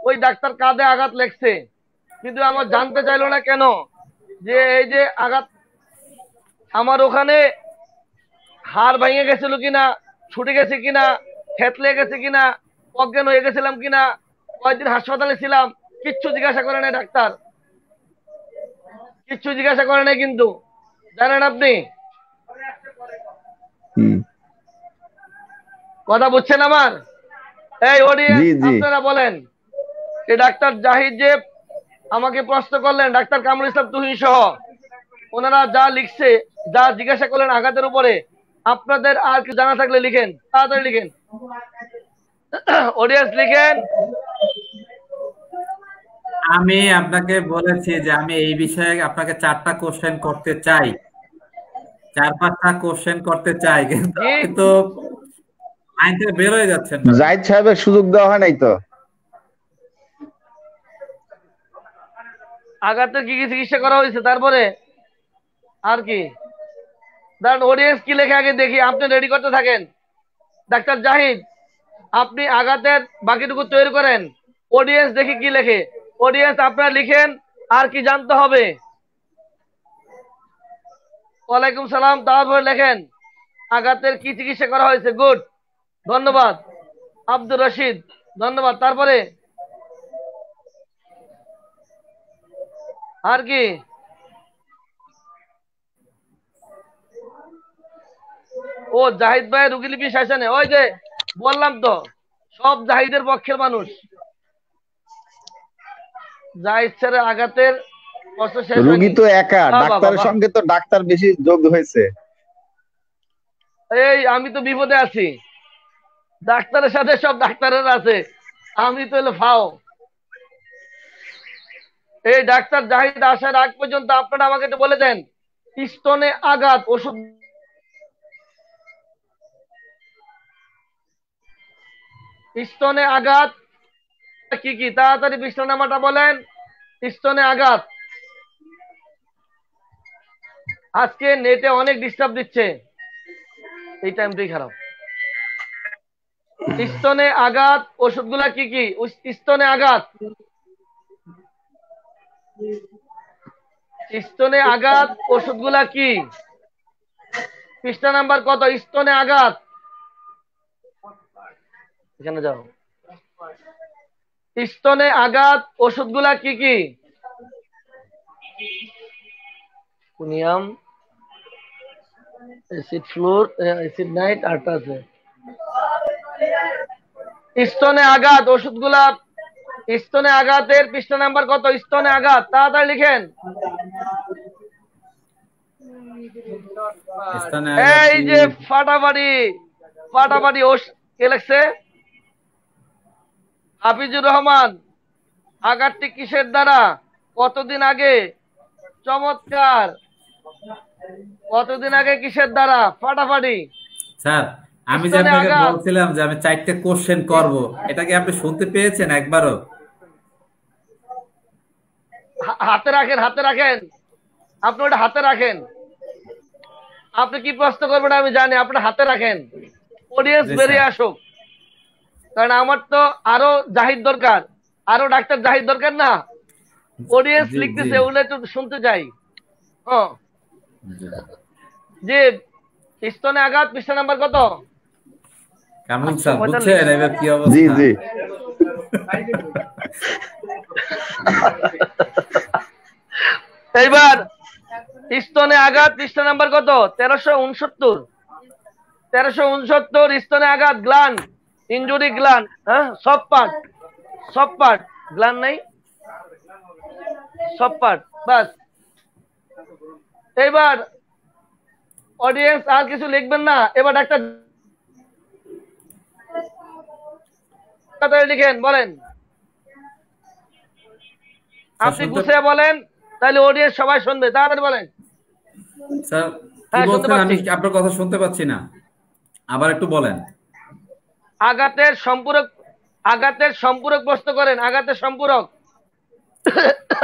Speaker 1: ওই ডাক্তার কাঁধে আঘাত লেখছে, কিন্তু আমার জানতে চাইলো না কেন যে এই যে আঘাত আমার ওখানে হাড় ভেঙে গেছিল কিনা, ছুটে গেছে কিনা, থেতলে গেছে কিনা, অজ্ঞান হয়ে গেছিলাম কিনা, কয়েকদিন হাসপাতালে ছিলাম, কিচ্ছু জিজ্ঞাসা করে নাই ডাক্তার, কিচ্ছু জিজ্ঞাসা করে নাই কিন্তু, জানেন আপনি?
Speaker 2: হুম।
Speaker 1: কথা বুঝছেন আমার? এই অডিয়েন্স
Speaker 2: জি জি
Speaker 1: আপনারা বলেন, এই ডাক্তার জাহিদ যে আমাকে প্রশ্ন করলেন, ডাক্তার কামরুল ইসলাম তুহিন সহ ওনারা যা লিখছে, যা জিজ্ঞাসা করলেন আঘাতের উপরে, আপনাদের আর কি জানা থাকলে লিখেন, তাড়াতাড়ি লিখেন। অডিয়েন্স লিখেন।
Speaker 3: আমি আপনাকে বলেছি যে আমি এই বিষয়ে আপনাকে 4টা কোশ্চেন করতে চাই, 4-5টা কোশ্চেন করতে চাই, কিন্তু
Speaker 1: জি
Speaker 3: আপনি তো আইন থেকে বের হয়ে যাচ্ছেন না।
Speaker 2: জাহিদ সাহেবের সুযোগ দেওয়া হয় নাই তো।
Speaker 1: আঘাতের কি কি চিকিৎসা করা হয়েছে, তারপরে আর কি? দাঁড়ান, অডিয়েন্স কি লেখে আগে দেখি, আপনি রেডি করতে থাকেন। ডাক্তার জাহিদ, আপনি আঘাতের বাকিটুকু তৈরি করেন, অডিয়েন্স দেখি কি লেখে। অডিয়েন্স আপনারা লিখেন, আর কি জানতে হবে? ওয়ালাইকুম সালাম, তারপরে লেখেন আঘাতের কি চিকিৎসা করা হয়েছে। গুড, ধন্যবাদ। আব্দুর রশিদ, ধন্যবাদ। তারপরে আর কি? ও জাহিদ ভাই রুগীলিপি শাসনে, ওই যে বললাম তো, সব জাহিদের পক্ষের মানুষ। জাহিদ স্যারের আঘাতের প্রশ্ন শেষ
Speaker 2: রুগী
Speaker 1: হয়নি।
Speaker 2: তো একা,
Speaker 1: বাহ, বাহ,
Speaker 2: ডাক্তারের
Speaker 1: বাহ।
Speaker 2: সঙ্গে তো ডাক্তার বেশি যোগ হয়েছে।
Speaker 1: এই আমি তো বিপদে আছি, ডাক্তারের সাথে সব ডাক্তারের আছে, আমি তো হলো ফাও। এই ডাক্তার জাহিদ আসার আগ পর্যন্ত আপনারা আমাকে একটু বলে দেন, স্তনে আঘাত ওষুধ, স্তনে আঘাত কি কি, তাড়াতাড়ি বিশ্রামনামাটা বলেন। স্তনে আঘাত, আজকে নেটে অনেক ডিস্টার্ব দিচ্ছে, এই টাইমটাই খারাপ। স্তনে আঘাত ওষুধগুলা কি কি? স্তনে আঘাত, স্তনে আঘাত ওষুধগুলা কি? পৃষ্ঠা নাম্বার কত? স্তনে আঘাত, এখানে যাও। স্তনে আঘাত ওষুধগুলা কি কি? কুনিয়াম, অ্যাসিড ফ্লোর, অ্যাসিড নাইট, আরটা আছে। স্তনে আঘাত ওষুধগুলা, স্তনে আঘাতের পৃষ্ঠা নাম্বার কত? স্তনে আঘাত, তাড়াতাড়ি লিখেন।
Speaker 3: স্তনে আঘাত
Speaker 1: এই
Speaker 3: কি?
Speaker 1: যে ফাটাফাটি, ফাটাফাটি কে লেখছে? হাফিজুর রহমান। আঘাতটি কিসের দ্বারা, কতদিন আগে? চমৎকার, কতদিন আগে, কিসের দ্বারা? ফাটাফাটি।
Speaker 3: স্যার, আমি যে
Speaker 1: স্তনে
Speaker 3: আপনাকে
Speaker 1: আঘাত,
Speaker 3: বলছিলাম যে আমি 4টে কোশ্চেন করব, এটা কি আপনি শুনতে পেয়েছেন একবারও?
Speaker 1: হাতে রাখেন, হাতে রাখেন, আপনি ওটা হাতে রাখেন। আপনি কি প্রশ্ন করবেন আমি জানি, আপনি হাতে রাখেন। অডিয়েন্স
Speaker 3: জি
Speaker 1: বেরিয়ে
Speaker 3: স্যার।
Speaker 1: আসুক, কারণ আমার তো আরো জাহিদ দরকার, আরো ডাক্তার জাহিদ দরকার না। অডিয়েন্স
Speaker 3: জি জি
Speaker 1: লিখতেছে, ওগুলো একটু শুনতে চাই। হ্যাঁ,
Speaker 3: জি।
Speaker 1: যে স্তনে আঘাত পৃষ্ঠা নাম্বার কত?
Speaker 3: কামরুল স্যার
Speaker 1: 845।
Speaker 3: বুঝছেন এবার কি
Speaker 2: জি
Speaker 3: অবস্থা?
Speaker 2: জি
Speaker 1: এইবার স্তনে আঘাত পৃষ্ঠা নাম্বার কত? 1369। 1369 স্তনে আঘাত, গ্ল্যান্ড ইনজুরি, গ্ল্যান্ড, হ্যাঁ, সব পার্ট, সব পার্ট, গ্ল্যান্ড নাই, সব পার্ট, বাস। এবার অডিয়েন্স আর কিছু লিখবেন না, এবার ডাক্তার লিখেন, বলেন। আপনি গুছিয়ে বলেন, তাহলে অডিয়েন্স সবাই শুনবে, তাড়াতাড়ি বলেন।
Speaker 3: স্যার কি
Speaker 1: হ্যাঁ, শুনতে
Speaker 3: বলছেন? আমি
Speaker 1: পাচ্ছি।
Speaker 3: আপনার কথা শুনতে পাচ্ছি না, আবার একটু বলেন।
Speaker 1: আঘাতের সম্পূরক, আঘাতের সম্পূরক প্রশ্ন করেন, আঘাতের সম্পূরক।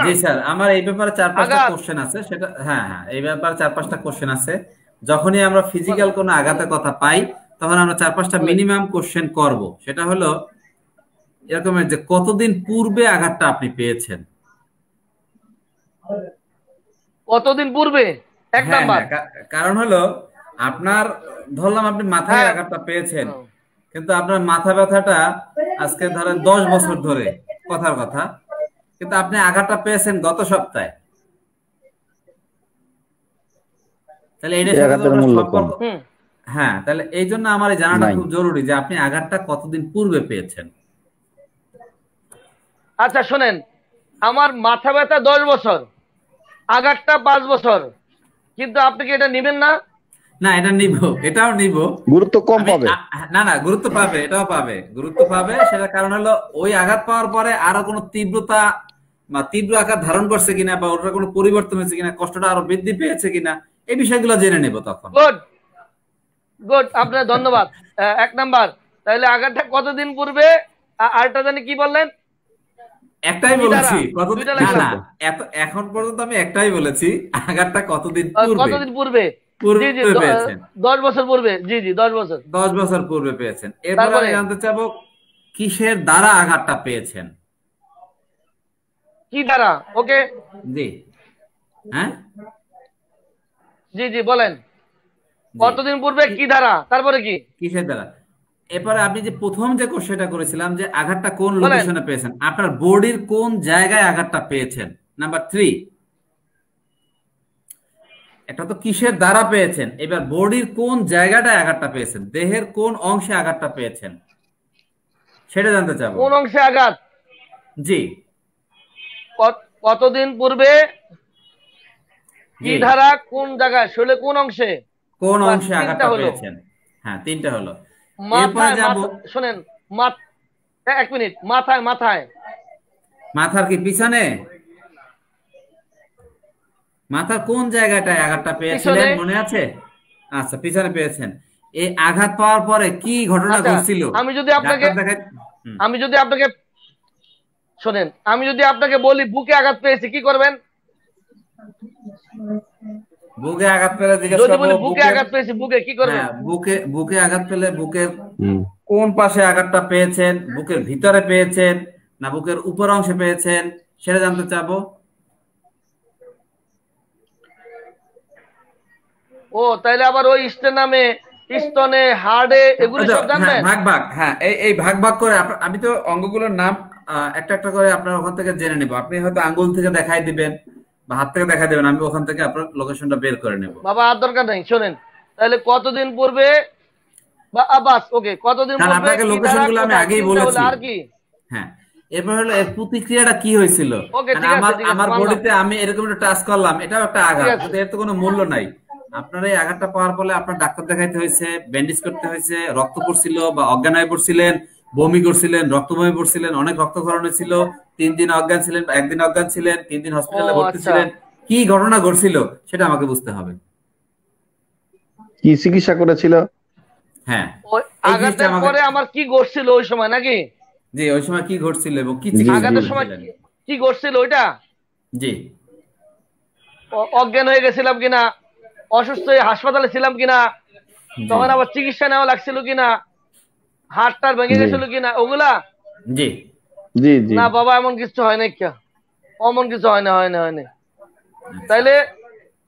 Speaker 3: জি স্যার, আমার এই ব্যাপারে 4-5টা
Speaker 1: আঘাত
Speaker 3: কোশ্চেন আছে, সেটা হ্যাঁ হ্যাঁ, এই ব্যাপারে 4-5টা কোশ্চেন আছে। যখনই আমরা ফিজিক্যাল
Speaker 1: বলেন,
Speaker 3: কোনো আঘাতের কথা পাই, তখন আমরা 4-5টা
Speaker 1: বলেন।
Speaker 3: মিনিমাম কোশ্চেন করব। সেটা হলো এরকমের যে কতদিন পূর্বে আঘাতটা আপনি পেয়েছেন।
Speaker 1: কতদিন পূর্বে? এক
Speaker 3: হ্যাঁ
Speaker 1: নাম্বার।
Speaker 3: হ্যাঁ, কারণ হলো আপনার, ধরলাম আপনি মাথায়
Speaker 1: হ্যাঁ,
Speaker 3: আঘাতটা পেয়েছেন, কিন্তু আপনার মাথা ব্যথাটা আজকে ধরেন 10 বছর ধরে, কথার কথা, কিন্তু আপনি আঘাতটা পেয়েছেন গত সপ্তাহে, তাহলে এটার
Speaker 2: এই
Speaker 3: সাথে তো
Speaker 2: আঘাতের
Speaker 3: ওটার
Speaker 2: মূল্য কম
Speaker 3: সম্পর্ক। হ্যাঁ, তাহলে এই জন্য আমার এই জানাটা
Speaker 2: নাই।
Speaker 3: খুব জরুরি যে আপনি আঘাতটা কতদিন পূর্বে পেয়েছেন।
Speaker 1: আচ্ছা শোনেন, আমার মাথা ব্যথা 10 বছর, আঘাতটা 5 বছর, কিন্তু আপনি কি এটা নিবেন না?
Speaker 3: না, এটা নিব, এটাও নিব।
Speaker 2: গুরুত্ব কম
Speaker 3: আমি
Speaker 2: পাবে।
Speaker 3: না না, গুরুত্ব পাবে, এটাও পাবে, গুরুত্ব পাবে। সেটা কারণ হলো ওই আঘাত পাওয়ার পরে আরো কোনো তীব্রতা বা তীব্র আকার ধারণ করছে কিনা, বা ওটার কোনো পরিবর্তন হয়েছে কিনা, কষ্টটা আরো বৃদ্ধি পেয়েছে কিনা, এই বিষয়গুলো জেনে নেব তখন।
Speaker 1: গুড গুড, আপনার ধন্যবাদ। 1 নাম্বার, তাহলে আঘাতটা কতদিন পূর্বে? আরেকটা জানি কি বললেন?
Speaker 3: একটাই বলেছি, কতদিন?
Speaker 1: দুইটা
Speaker 3: না
Speaker 1: লাগলাম।
Speaker 3: না, এখন পর্যন্ত আমি একটাই বলেছি, আঘাতটা কতদিন পূর্বে
Speaker 1: কতদিন পূর্বে? জি জি,
Speaker 3: পূর্বে পেয়েছেন।
Speaker 1: 10 বছর পূর্বে। জি জি, 10 বছর।
Speaker 3: 10 বছর পূর্বে পেয়েছেন। এরপরে
Speaker 1: তারপরে
Speaker 3: আমি জানতে চাবো কিসের দ্বারা আঘাতটা পেয়েছেন।
Speaker 1: কি দ্বারা? ওকে,
Speaker 3: জি, হ্যাঁ,
Speaker 1: জি জি বলেন,
Speaker 3: জি,
Speaker 1: কতদিন পূর্বে কি দ্বারা, তারপরে কি
Speaker 3: কিসের দ্বারা। এরপরে আপনি যে প্রথম যে কোশ্চেনটা করেছিলাম যে আঘাতটা কোন
Speaker 1: বলেন?
Speaker 3: লোকেশনে পেয়েছেন, আপনার বডির কোন জায়গায় আঘাতটা পেয়েছেন। নাম্বার 3, একটা তো কিসের দ্বারা পেয়েছেন, এবার বডির কোন জায়গাটায় আঘাতটা পেয়েছেন, দেহের কোন অংশে আঘাতটা পেয়েছেন, সেটা জানতে চাবো।
Speaker 1: কোন অংশে আঘাত?
Speaker 3: জি
Speaker 1: কতদিন পূর্বে কি
Speaker 3: জি,
Speaker 1: ধারা, কোন জায়গায়, শরীরে কোন অংশে?
Speaker 3: কোন
Speaker 1: বাস,
Speaker 3: অংশে
Speaker 1: 3টা
Speaker 3: আঘাতটা
Speaker 1: হলো।
Speaker 3: পেয়েছেন। হ্যাঁ, 3টা হলো। এরপরে
Speaker 1: মাথায়,
Speaker 3: যাব,
Speaker 1: শোনেন, 1 মিনিট, মাথায় মাথায়
Speaker 3: মাথার কি পিছনে, মাথার কোন জায়গাটায় আঘাতটা পেয়েছিলেন
Speaker 1: পিছনে।
Speaker 3: মনে আছে? আচ্ছা, পিছনে পেয়েছেন। এই আঘাত পাওয়ার পরে কি ঘটনা
Speaker 1: আচ্ছা,
Speaker 3: ঘটছিল?
Speaker 1: আমি যদি আপনাকে
Speaker 3: ডাক্তার দেখাই। হুম।
Speaker 1: আমি যদি আপনাকে শোনেন, আমি যদি আপনাকে বলি বুকে আঘাত পেয়েছি, কি করবেন?
Speaker 3: বুকে আঘাত পেলে জিজ্ঞেস
Speaker 1: যদি
Speaker 3: করবো
Speaker 1: বলি বুকে
Speaker 3: বুকের।
Speaker 1: আঘাত পেয়েছি, বুকে কি করবেন?
Speaker 3: হ্যাঁ, বুকে আঘাত পেলে বুকের কোন পাশে আঘাতটা পেয়েছেন, বুকের ভিতরে পেয়েছেন না বুকের উপর অংশে পেয়েছেন, সেটা জানতে চাবো।
Speaker 1: ও, তাইলে আবার ওই নামে, স্তনে, হাড়ে, এগুলি
Speaker 3: আচ্ছা,
Speaker 1: সব
Speaker 3: হ্যাঁ,
Speaker 1: জানবেন?
Speaker 3: ভাগ ভাগ, হ্যাঁ, এই ভাগ ভাগ করে আমি তো অঙ্গগুলোর নাম একটা একটা করে আপনার ওখান থেকে জেনে নেব। আপনি হয়তো আঙ্গুল থেকে দেখাই দিবেন বা হাত থেকে দেখাই দিবেন, আমি ওখান থেকে আপনার লোকেশনটা বের করে নেব।
Speaker 1: বাবা আর দরকার নেই, শোনেন, তাহলে কতদিন পূর্বে, বাস ওকে, কতদিন
Speaker 3: কারণ
Speaker 1: পূর্বে,
Speaker 3: আপনাকে
Speaker 1: কি
Speaker 3: লোকেশন
Speaker 1: ধারা,
Speaker 3: গুলো আমি
Speaker 1: কোথায়,
Speaker 3: আগেই
Speaker 1: 3টা হলো,
Speaker 3: বলেছি।
Speaker 1: আর কি?
Speaker 3: হ্যাঁ, এরপর হলো এর প্রতিক্রিয়াটা কি হয়েছিল।
Speaker 1: ওকে,
Speaker 3: মানে
Speaker 1: ঠিক আছে,
Speaker 3: আমার
Speaker 1: ঠিক আছে,
Speaker 3: আমার
Speaker 1: মানলাম।
Speaker 3: বডিতে আমি এরকম একটা টাচ করলাম, এটাও একটা
Speaker 1: ঠিক
Speaker 3: আঘাত,
Speaker 1: আছে।
Speaker 3: কিন্তু এর তো কোনো মূল্য নাই। আপনার এই আঘাতটা পাওয়ার ফলে আপনার ডাক্তার দেখাইতে হয়েছে, ব্যান্ডেজ করতে হয়েছে, রক্ত পড়ছিল বা অজ্ঞান হয়ে পড়ছিলেন, বমি করছিলেন, রক্ত বমি পড়ছিলেন, অনেক রক্তক্ষরণ হয়েছিল, 3 দিন অজ্ঞান ছিলেন, 1 দিন অজ্ঞান ছিলেন, 3 দিন
Speaker 1: ও
Speaker 3: হসপিটালে ভর্তি
Speaker 1: আচ্ছা,
Speaker 3: ছিলেন। কি ঘটনা ঘটছিল সেটা আমাকে বুঝতে হবে।
Speaker 2: কি চিকিৎসা করেছিল?
Speaker 3: হ্যাঁ,
Speaker 1: ওই
Speaker 3: এই জিনিসটা
Speaker 1: আঘাতের
Speaker 3: আমাকে।
Speaker 1: পরে আমার কি ঘটছিল ওই সময়, নাকি
Speaker 3: জি, ওই সময় কি ঘটছিল এবং কি
Speaker 2: জি
Speaker 3: চিকিৎসা
Speaker 2: জি
Speaker 1: আঘাতের সময়
Speaker 3: করেছিলেন।
Speaker 1: কি ঘটছিল ওইটা?
Speaker 3: জি
Speaker 1: অজ্ঞান হয়ে গেছিলাম কিনা, অসুস্থ হয়ে হাসপাতালে ছিলাম কিনা,
Speaker 3: জি
Speaker 1: তখন আবার চিকিৎসা নেওয়া লাগছিল কিনা, হাড়টার ভেঙে
Speaker 2: জি
Speaker 1: গেছিল কিনা, ওগুলা?
Speaker 3: জি
Speaker 2: জি জি
Speaker 1: না বাবা, এমন কিছু হয় নাই, কে অমন কিছু হয় না, হয় না, হয় না। তাইলে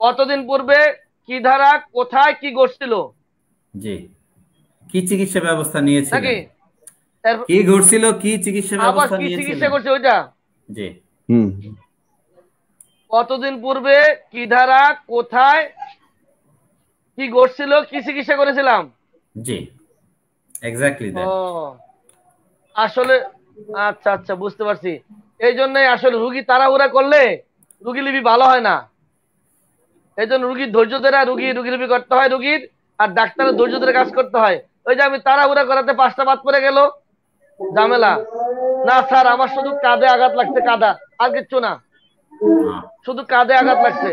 Speaker 1: কতদিন পূর্বে, কি ধারা, কোথায়, কি ঘটছিল,
Speaker 3: জি কি চিকিৎসা ব্যবস্থা নিয়েছিলেন,
Speaker 1: নাকি?
Speaker 3: কি ঘটছিল, কি চিকিৎসা
Speaker 1: আবার
Speaker 3: ব্যবস্থা
Speaker 1: কি চিকিৎসা
Speaker 3: নিয়েছিলেন।
Speaker 1: করছে ওইটা?
Speaker 3: জি
Speaker 2: হুম
Speaker 1: কতদিন পূর্বে, কি ধারা, কোথায়, কি ঘটছিল, কি চিকিৎসা করেছিলাম?
Speaker 3: জি এক্স্যাক্টলি
Speaker 1: ও,
Speaker 3: দ্যাট।
Speaker 1: আসলে আচ্ছা আচ্ছা, বুঝতে পারছি। এই জন্যই আসলে রুগী তাড়াহুড়া করলে রুগী লিপি ভালো হয় না। এই জন্য রুগীর ধৈর্য ধরে রুগী লিপি করতে হয় রুগীর, আর ডাক্তারের ধৈর্য ধরে কাজ করতে হয়। ওই যে আমি তাড়াহুড়া করাতে 5টা বাদ পড়ে গেল, ঝামেলা। না স্যার, আমার শুধু কাঁধে আঘাত লাগছে, কাঁধা, আর কিচ্ছু না, শুধু কাঁধে আঘাত লাগছে।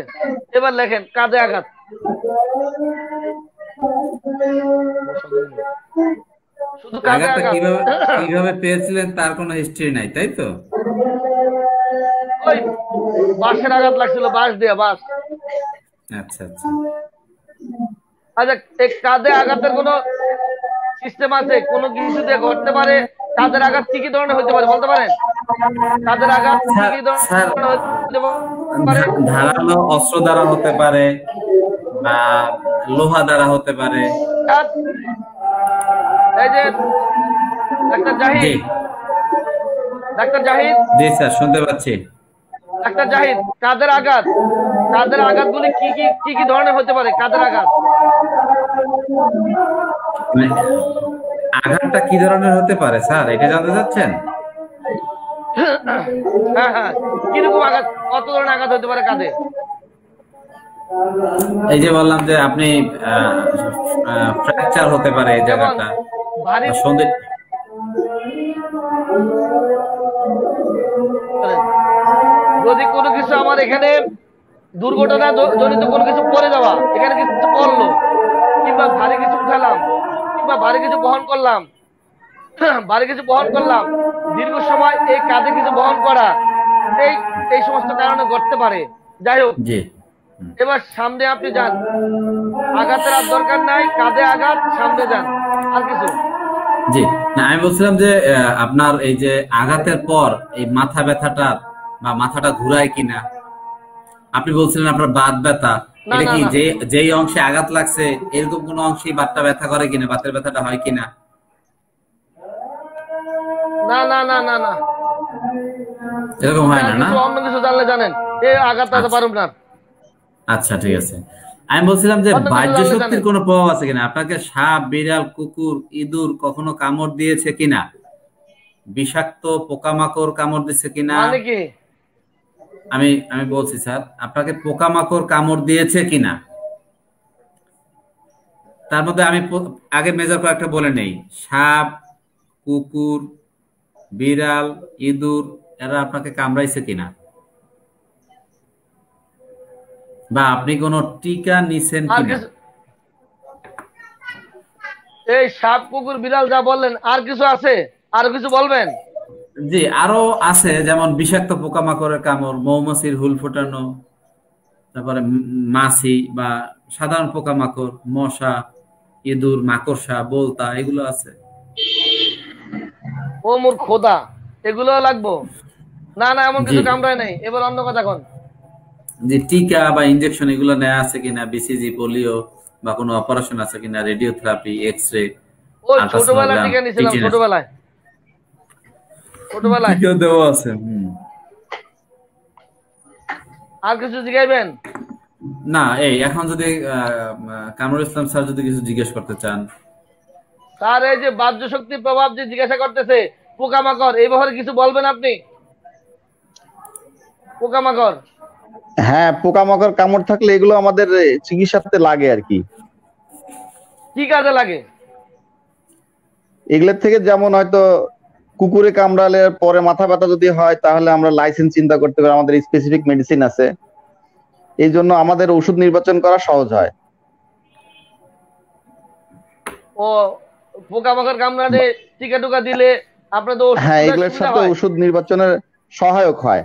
Speaker 1: এবার লেখেন, কাঁধে আঘাত, শুধু কাঁধে
Speaker 3: আঘাতটা
Speaker 1: আঘাত।
Speaker 3: কিভাবে কিভাবে পেয়েছিলেন তার কোনো হিস্ট্রি নাই, তাই তো?
Speaker 1: ওই বাঁশের আঘাত লাগছিল, বাঁশ দিয়া, বাঁশ।
Speaker 3: আচ্ছা আচ্ছা,
Speaker 1: আচ্ছা, এই কাঁধে আঘাতের কোন সিস্টেম আছে? কোন কিছু দিয়ে ঘটতে পারে? কাঁধের আঘাত কি কি ধরনের হতে পারে বলতে পারেন? কাঁধের আঘাত কি
Speaker 3: স্যার
Speaker 1: কি
Speaker 3: স্যার
Speaker 1: ধরনের হতে পারে?
Speaker 3: ধারালো অস্ত্র দ্বারা হতে পারে বা লোহা দ্বারা হতে পারে।
Speaker 1: এই যে ডাক্তার
Speaker 3: জি
Speaker 1: জাহিদ, ডাক্তার জাহিদ,
Speaker 3: জি স্যার, শুনতে পাচ্ছি।
Speaker 1: ডাক্তার জাহিদ, কাদের আঘাতগুলি কি কি কি কি ধরনের হতে পারে? কাদের আঘাত,
Speaker 3: মানে আঘাতটা কি ধরনের হতে পারে স্যার, এটা জানতে চাচ্ছেন?
Speaker 1: হ্যাঁ হ্যাঁ, কিরকম আঘাত, কত ধরনের আঘাত হতে পারে কাঁধে?
Speaker 3: এই যে বললাম যে আপনি ফ্র্যাকচার হতে পারে এই
Speaker 1: যেমন
Speaker 3: জায়গাটা,
Speaker 1: ভারী,
Speaker 3: বা সন্ধি।
Speaker 1: যদি কোনো কিছু আমার এখানে দুর্ঘটনা জনিত কোনো কিছু পড়ে যাওয়া, এখানে কিছু পড়লো, কিংবা ভারী কিছু উঠালাম, কিংবা ভারী কিছু বহন করলাম, দীর্ঘ সময় এই কাঁধে কিছু বহন করা, এই এই সমস্ত কারণে ঘটতে পারে। যাই হোক,
Speaker 3: জি,
Speaker 1: এবার সামনে আপনি যান, আঘাতের আর দরকার নাই, কাঁধে আঘাত, সামনে যান। আর কিছু?
Speaker 3: জি না, আমি বলছিলাম যে আপনার এই যে আঘাতের পর এই মাথা ব্যথাটা বা মাথাটা ঘুরায় কিনা, আপনি বলছিলেন আপনার বাত ব্যথা,
Speaker 1: না
Speaker 3: এটা
Speaker 1: না
Speaker 3: কি
Speaker 1: না
Speaker 3: যেই অংশে আঘাত লাগছে এরকম কোন অংশেই বাতটা ব্যথা করে কিনা, বাতের ব্যথাটা হয় কিনা?
Speaker 1: না না না না না,
Speaker 3: এরকম হয় না, না?
Speaker 1: অন্য কিছু জানলে জানেন, এই আঘাত পারুম না।
Speaker 3: আচ্ছা, ঠিক আছে। আমি বলছিলাম যে বাহ্য শক্তির কোনো প্রভাব আছে কিনা, আপনাকে সাপ, বিড়াল, কুকুর, ইঁদুর কখনো কামড় দিয়েছে কিনা, বিষাক্ত পোকামাকড় কামড় দিয়েছে কিনা?
Speaker 1: মানে কি?
Speaker 3: আমি বলছি স্যার, আপনাকে পোকামাকড় কামড় দিয়েছে কিনা। তার মধ্যে আমি আগে মেজর কয়েকটা বলে নেই। সাপ, কুকুর, বিড়াল, ইঁদুর, এরা আপনাকে কামড়াইছে কিনা, বা আপনি কোনো টিকা নিছেন কিনা।
Speaker 1: এই সাপ, কুকুর, বিড়াল যা বললেন, আর কিছু আছে? আর কিছু বলবেন?
Speaker 3: জি, আরো আছে, যেমন বিষাক্ত পোকামাকড়ের কামড়, মৌমাছির হুল ফোটানো, তারপরে মাছি বা সাধারণ পোকামাকড়, মশা, ইঁদুর, মাকড়সা, বোলতা, এগুলো আছে।
Speaker 1: ও মোর খোদা, এগুলো লাগবো? না না, এমন কিছু কামড়ায় নাই। এবার অন্য কথা কোন।
Speaker 3: যে টিকা বা ইনজেকশন এগুলো নেওয়া আছে কিনা, বিসিজি, পোলিও বা কোনো অপারেশন আছে কিনা, রেডিওথেরাপি, এক্সরে,
Speaker 1: ওই ছোটবেলায় টিকা নিয়েছিলাম, ছোটবেলায়
Speaker 3: টিকা দেওয়া আছে।
Speaker 1: আর কিছু জিজ্ঞাসবেন?
Speaker 3: না, এই এখন যদি কামরুল ইসলাম স্যার যদি কিছু জিজ্ঞেস করতে চান।
Speaker 1: স্যার, এই যে বাহ্য শক্তির প্রভাব যে জিজ্ঞাসা করতেছে, পোকামাকড়, এই ব্যাপারে কিছু বলবেন আপনি? পোকামাকড়,
Speaker 2: হ্যাঁ, পোকামাকড় কামড় থাকলে এগুলো আমাদের চিকিৎসাতে লাগে আর কি।
Speaker 1: কি কাজে লাগে?
Speaker 2: এগুলোর থেকে যেমন হয়তো কুকুরে কামড়ালে পরে মাথা ব্যথা যদি হয়, তাহলে আমরা লাইসেন্স চিন্তা করতে পারি, আমাদের স্পেসিফিক মেডিসিন আছে, এই জন্য আমাদের ওষুধ নির্বাচন করা সহজ হয়।
Speaker 1: ও, পোকামাকড় কামড়ালে টিকা টুকা দিলে আপনি তো,
Speaker 2: হ্যাঁ, এগুলোর সাথে ওষুধ নির্বাচনের সহায়ক হয়।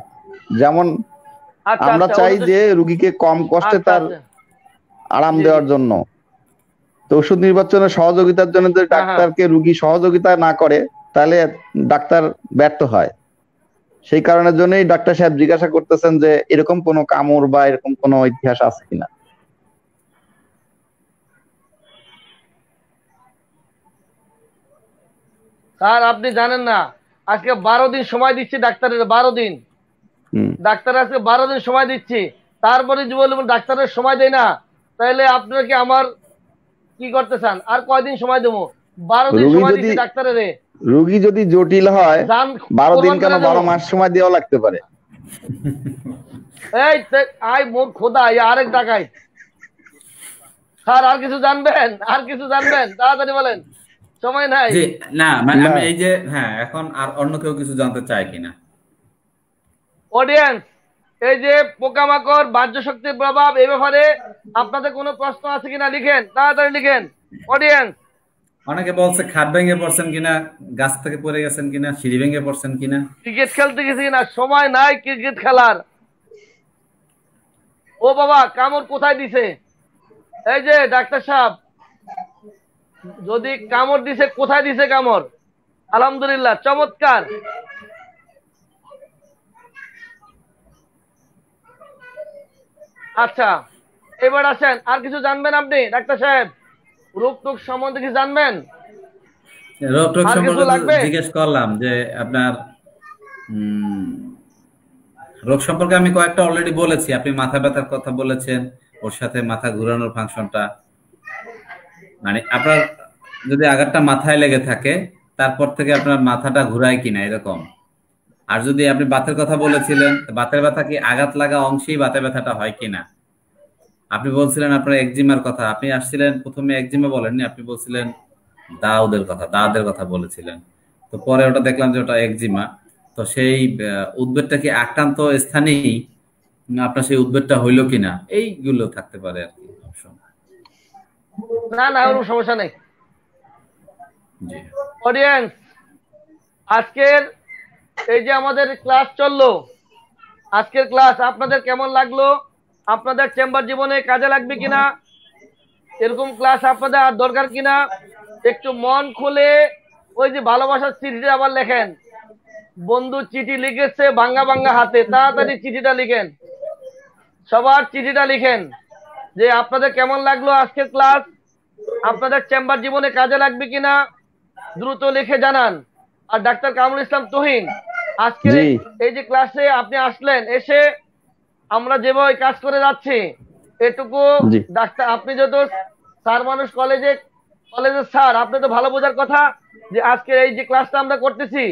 Speaker 2: যেমন আমরা চাই যে রুগীকে কম কষ্টে তার আরাম দেওয়ার জন্য, তো ওষুধ নির্বাচনের সহযোগিতার জন্য যদি ডাক্তারকে রুগী সহযোগিতা না করে, তাহলে ডাক্তার ব্যর্থ হয়। সেই কারণের জন্যই ডাক্তার সাহেব জিজ্ঞাসা করতেছেন যে এরকম কোনো কামড় বা এরকম কোনো ইতিহাস আছে কিনা।
Speaker 1: স্যার, আপনি জানেন না, আজকে 12 দিন সময় দিচ্ছি ডাক্তারের, 12 দিন। ডাক্তার আজকে 12 দিন সময় দিচ্ছি, তারপরে যে বলবেন ডাক্তারের সময় দেয় না, তাহলে আপনারা কি আমার কি করতে চান? আর কয়দিন সময় দেবো? 12 দিন সময় দিচ্ছি ডাক্তারের।
Speaker 2: রোগী যদি জটিল হয়, 12 দিন কেন, 12 মাস সময় দেওয়া লাগতে পারে।
Speaker 1: এই আই মোর খোদা, আরেক ডাকাই। স্যার, আর কিছু জানবেন? আর কিছু জানবেন? তাড়াতাড়ি বলেন, সময় নাই।
Speaker 3: না, মানে আমি এই যে, হ্যাঁ, এখন আর অন্য কেউ কিছু জানতে চায় কিনা
Speaker 1: অডিয়েন্স? এই যে পোকামাকড়, বাহ্য শক্তির প্রভাব, এই ব্যাপারে আপনাদের কোনো প্রশ্ন আছে কিনা লিখেন, তাড়াতাড়ি লিখেন অডিয়েন্স।
Speaker 3: অনেকে বলছে খাট ভেঙে পড়ছেন কিনা, গাছ থেকে পড়ে গেছেন কিনা, সিঁড়ি ভেঙে পড়ছেন কিনা,
Speaker 1: ক্রিকেট খেলতে গেছি কিনা। সময় নাই ক্রিকেট খেলার। ও বাবা, কামড় কোথায় দিছে? এই যে ডাক্তার সাহেব, যদি কামড় দিছে, কোথায় দিছে কামড়? আলহামদুলিল্লাহ, চমৎকার। আচ্ছা, এবার আসেন, আর কিছু জানবেন আপনি ডাক্তার সাহেব? রোগ টোগ সম্বন্ধে কি জানবেন?
Speaker 3: রোগ টোগ সম্বন্ধে জিজ্ঞেস করলাম যে আপনার রোগ সম্পর্কে আমি কয়েকটা অলরেডি বলেছি। আপনি মাথা ব্যথার কথা বলেছেন, ওর সাথে মাথা ঘুরানোর ফাংশনটা, মানে আপনার যদি আঘাতটা মাথায় লেগে থাকে তারপর থেকে আপনার মাথাটা ঘুরায় কিনা এরকম। আর যদি আপনি বাতের কথা বলেছিলেন, বাতের ব্যথা কি আঘাত লাগা অংশেই বাতের ব্যথাটা হয় কিনা। আপনি বলছিলেন আপনার একজিমার কথা, আপনি আসছিলেন প্রথমে একজিমা বলেননি, আপনি বলছিলেন দাঁদের কথা বলেছিলেন। তো পরে ওটা দেখলাম যে ওটা একজিমা। তো সেই উদ্বেগটা কি আক্রান্ত স্থানেই আপনার সেই উদ্বেগটা হইলো কিনা, এইগুলো থাকতে পারে আর কি অপশন।
Speaker 1: না না, কোনো সমস্যা নেই।
Speaker 3: জি
Speaker 1: অডিয়েন্স, আজকের এই যে আমাদের ক্লাস চললো, আজকের ক্লাস আপনাদের কেমন লাগলো? আপনাদের চেম্বার জীবনে কাজে লাগবে কিনা? এরকম ক্লাস আপনাদের আর দরকার কিনা? একটু মন খুলে ওই যে ভালোবাসার চিঠিটা আবার লেখেন। বন্ধু চিঠি লিখেছে ভাঙ্গা ভাঙ্গা হাতে, তাড়াতাড়ি চিঠিটা লিখেন, সবার চিঠিটা লিখেন যে আপনাদের কেমন লাগলো আজকের ক্লাস, আপনাদের চেম্বার জীবনে কাজে লাগবে কিনা, দ্রুত লিখে জানান। আর ডাক্তার কামরুল ইসলাম তুহিন, আজকে এই যে ক্লাসে আপনি আসলেন, এসে আমরা যেভাবে কাজ করে যাচ্ছি এটুকু ডাক্তার, আপনি যত স্যার মানুষ কলেজের স্যার, আপনি তো ভালো বোঝার কথা যে আজকে এই যে ক্লাসটা আমরা করতেছি,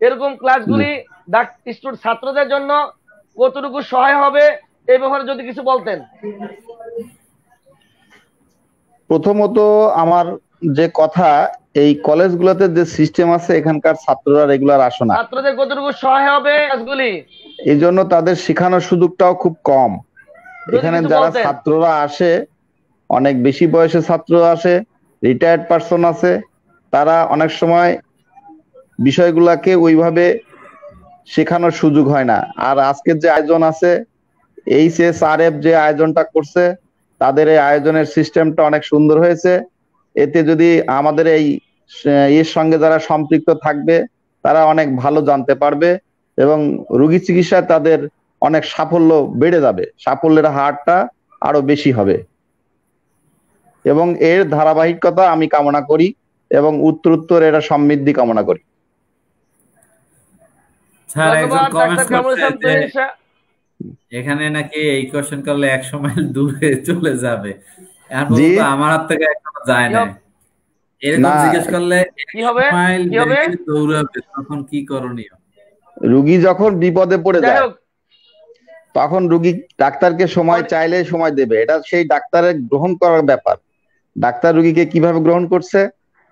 Speaker 1: এরকম ক্লাসগুলি ছাত্রদের জন্য কতটুকু সহায় হবে এই ব্যাপারে যদি কিছু বলতেন।
Speaker 2: প্রথমত আমার যে কথা, এই কলেজগুলোতে যে সিস্টেম আছে এখানকার ছাত্ররা রেগুলার আসে না,
Speaker 1: ছাত্রদের কতটুকু সহায় হবে ক্লাসগুলি,
Speaker 2: এই জন্য তাদের শেখানোর সুযোগটাও খুব কম। এখানে যারা ছাত্ররা আসে, অনেক বেশি বয়সের ছাত্র আসে, রিটায়ার্ড পারসন আছে, তারা অনেক সময় বিষয়গুলাকে ওইভাবে শেখানোর সুযোগ হয় না। আর আজকের যে আয়োজন আছে, HSRF যে আয়োজনটা করছে, তাদের এই আয়োজনের সিস্টেমটা অনেক সুন্দর হয়েছে। এতে যদি আমাদের এই এর সঙ্গে যারা সম্পৃক্ত থাকবে তারা অনেক ভালো জানতে পারবে এবং রোগী চিকিৎসায় তাদের অনেক সাফল্য বেড়ে যাবে, সাফল্যের হারটা আরো বেশি হবে এবং এর ধারাবাহিকতা আমি কামনা করি এবং উত্তরোত্তর এটা সমৃদ্ধি কামনা করি।
Speaker 3: এখানে নাকি এই কোশ্চেন করলে 100 মাইল দূরে চলে যাবে, আমার হাত থেকে এখনো যায় না। এরকম জিজ্ঞেস করলে
Speaker 1: কি হবে,
Speaker 3: দৌড়াবে, তখন কি করণীয়?
Speaker 2: রোগী যখন বিপদে পড়ে যায় তখন রোগী ডাক্তারকে সময় চাইলে সময় দেবে, এটা সেই ডাক্তারের গ্রহণ করার ব্যাপার। ডাক্তার রোগীকে কিভাবে গ্রহণ করছে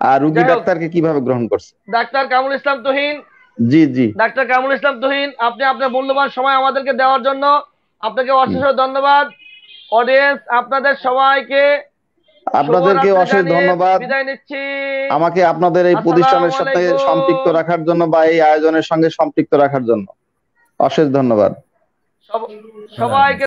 Speaker 2: আর রোগী ডাক্তারকে কিভাবে গ্রহণ করছে।
Speaker 1: ডাক্তার কামরুল ইসলাম তুহিন,
Speaker 2: জি
Speaker 1: ডাক্তার কামরুল ইসলাম তুহিন, আপনি আপনার মূল্যবান সময় আমাদেরকে দেওয়ার জন্য আপনাকে অশেষ ধন্যবাদ। অডিয়েন্স, আপনাদেরকে অশেষ ধন্যবাদ, বিদায় নিচ্ছি।
Speaker 2: আমাকে আপনাদের এই প্রতিষ্ঠানের সাথে সম্পৃক্ত রাখার জন্য বা এই আয়োজনের সঙ্গে সম্পৃক্ত রাখার জন্য অশেষ ধন্যবাদ।
Speaker 1: সবাইকে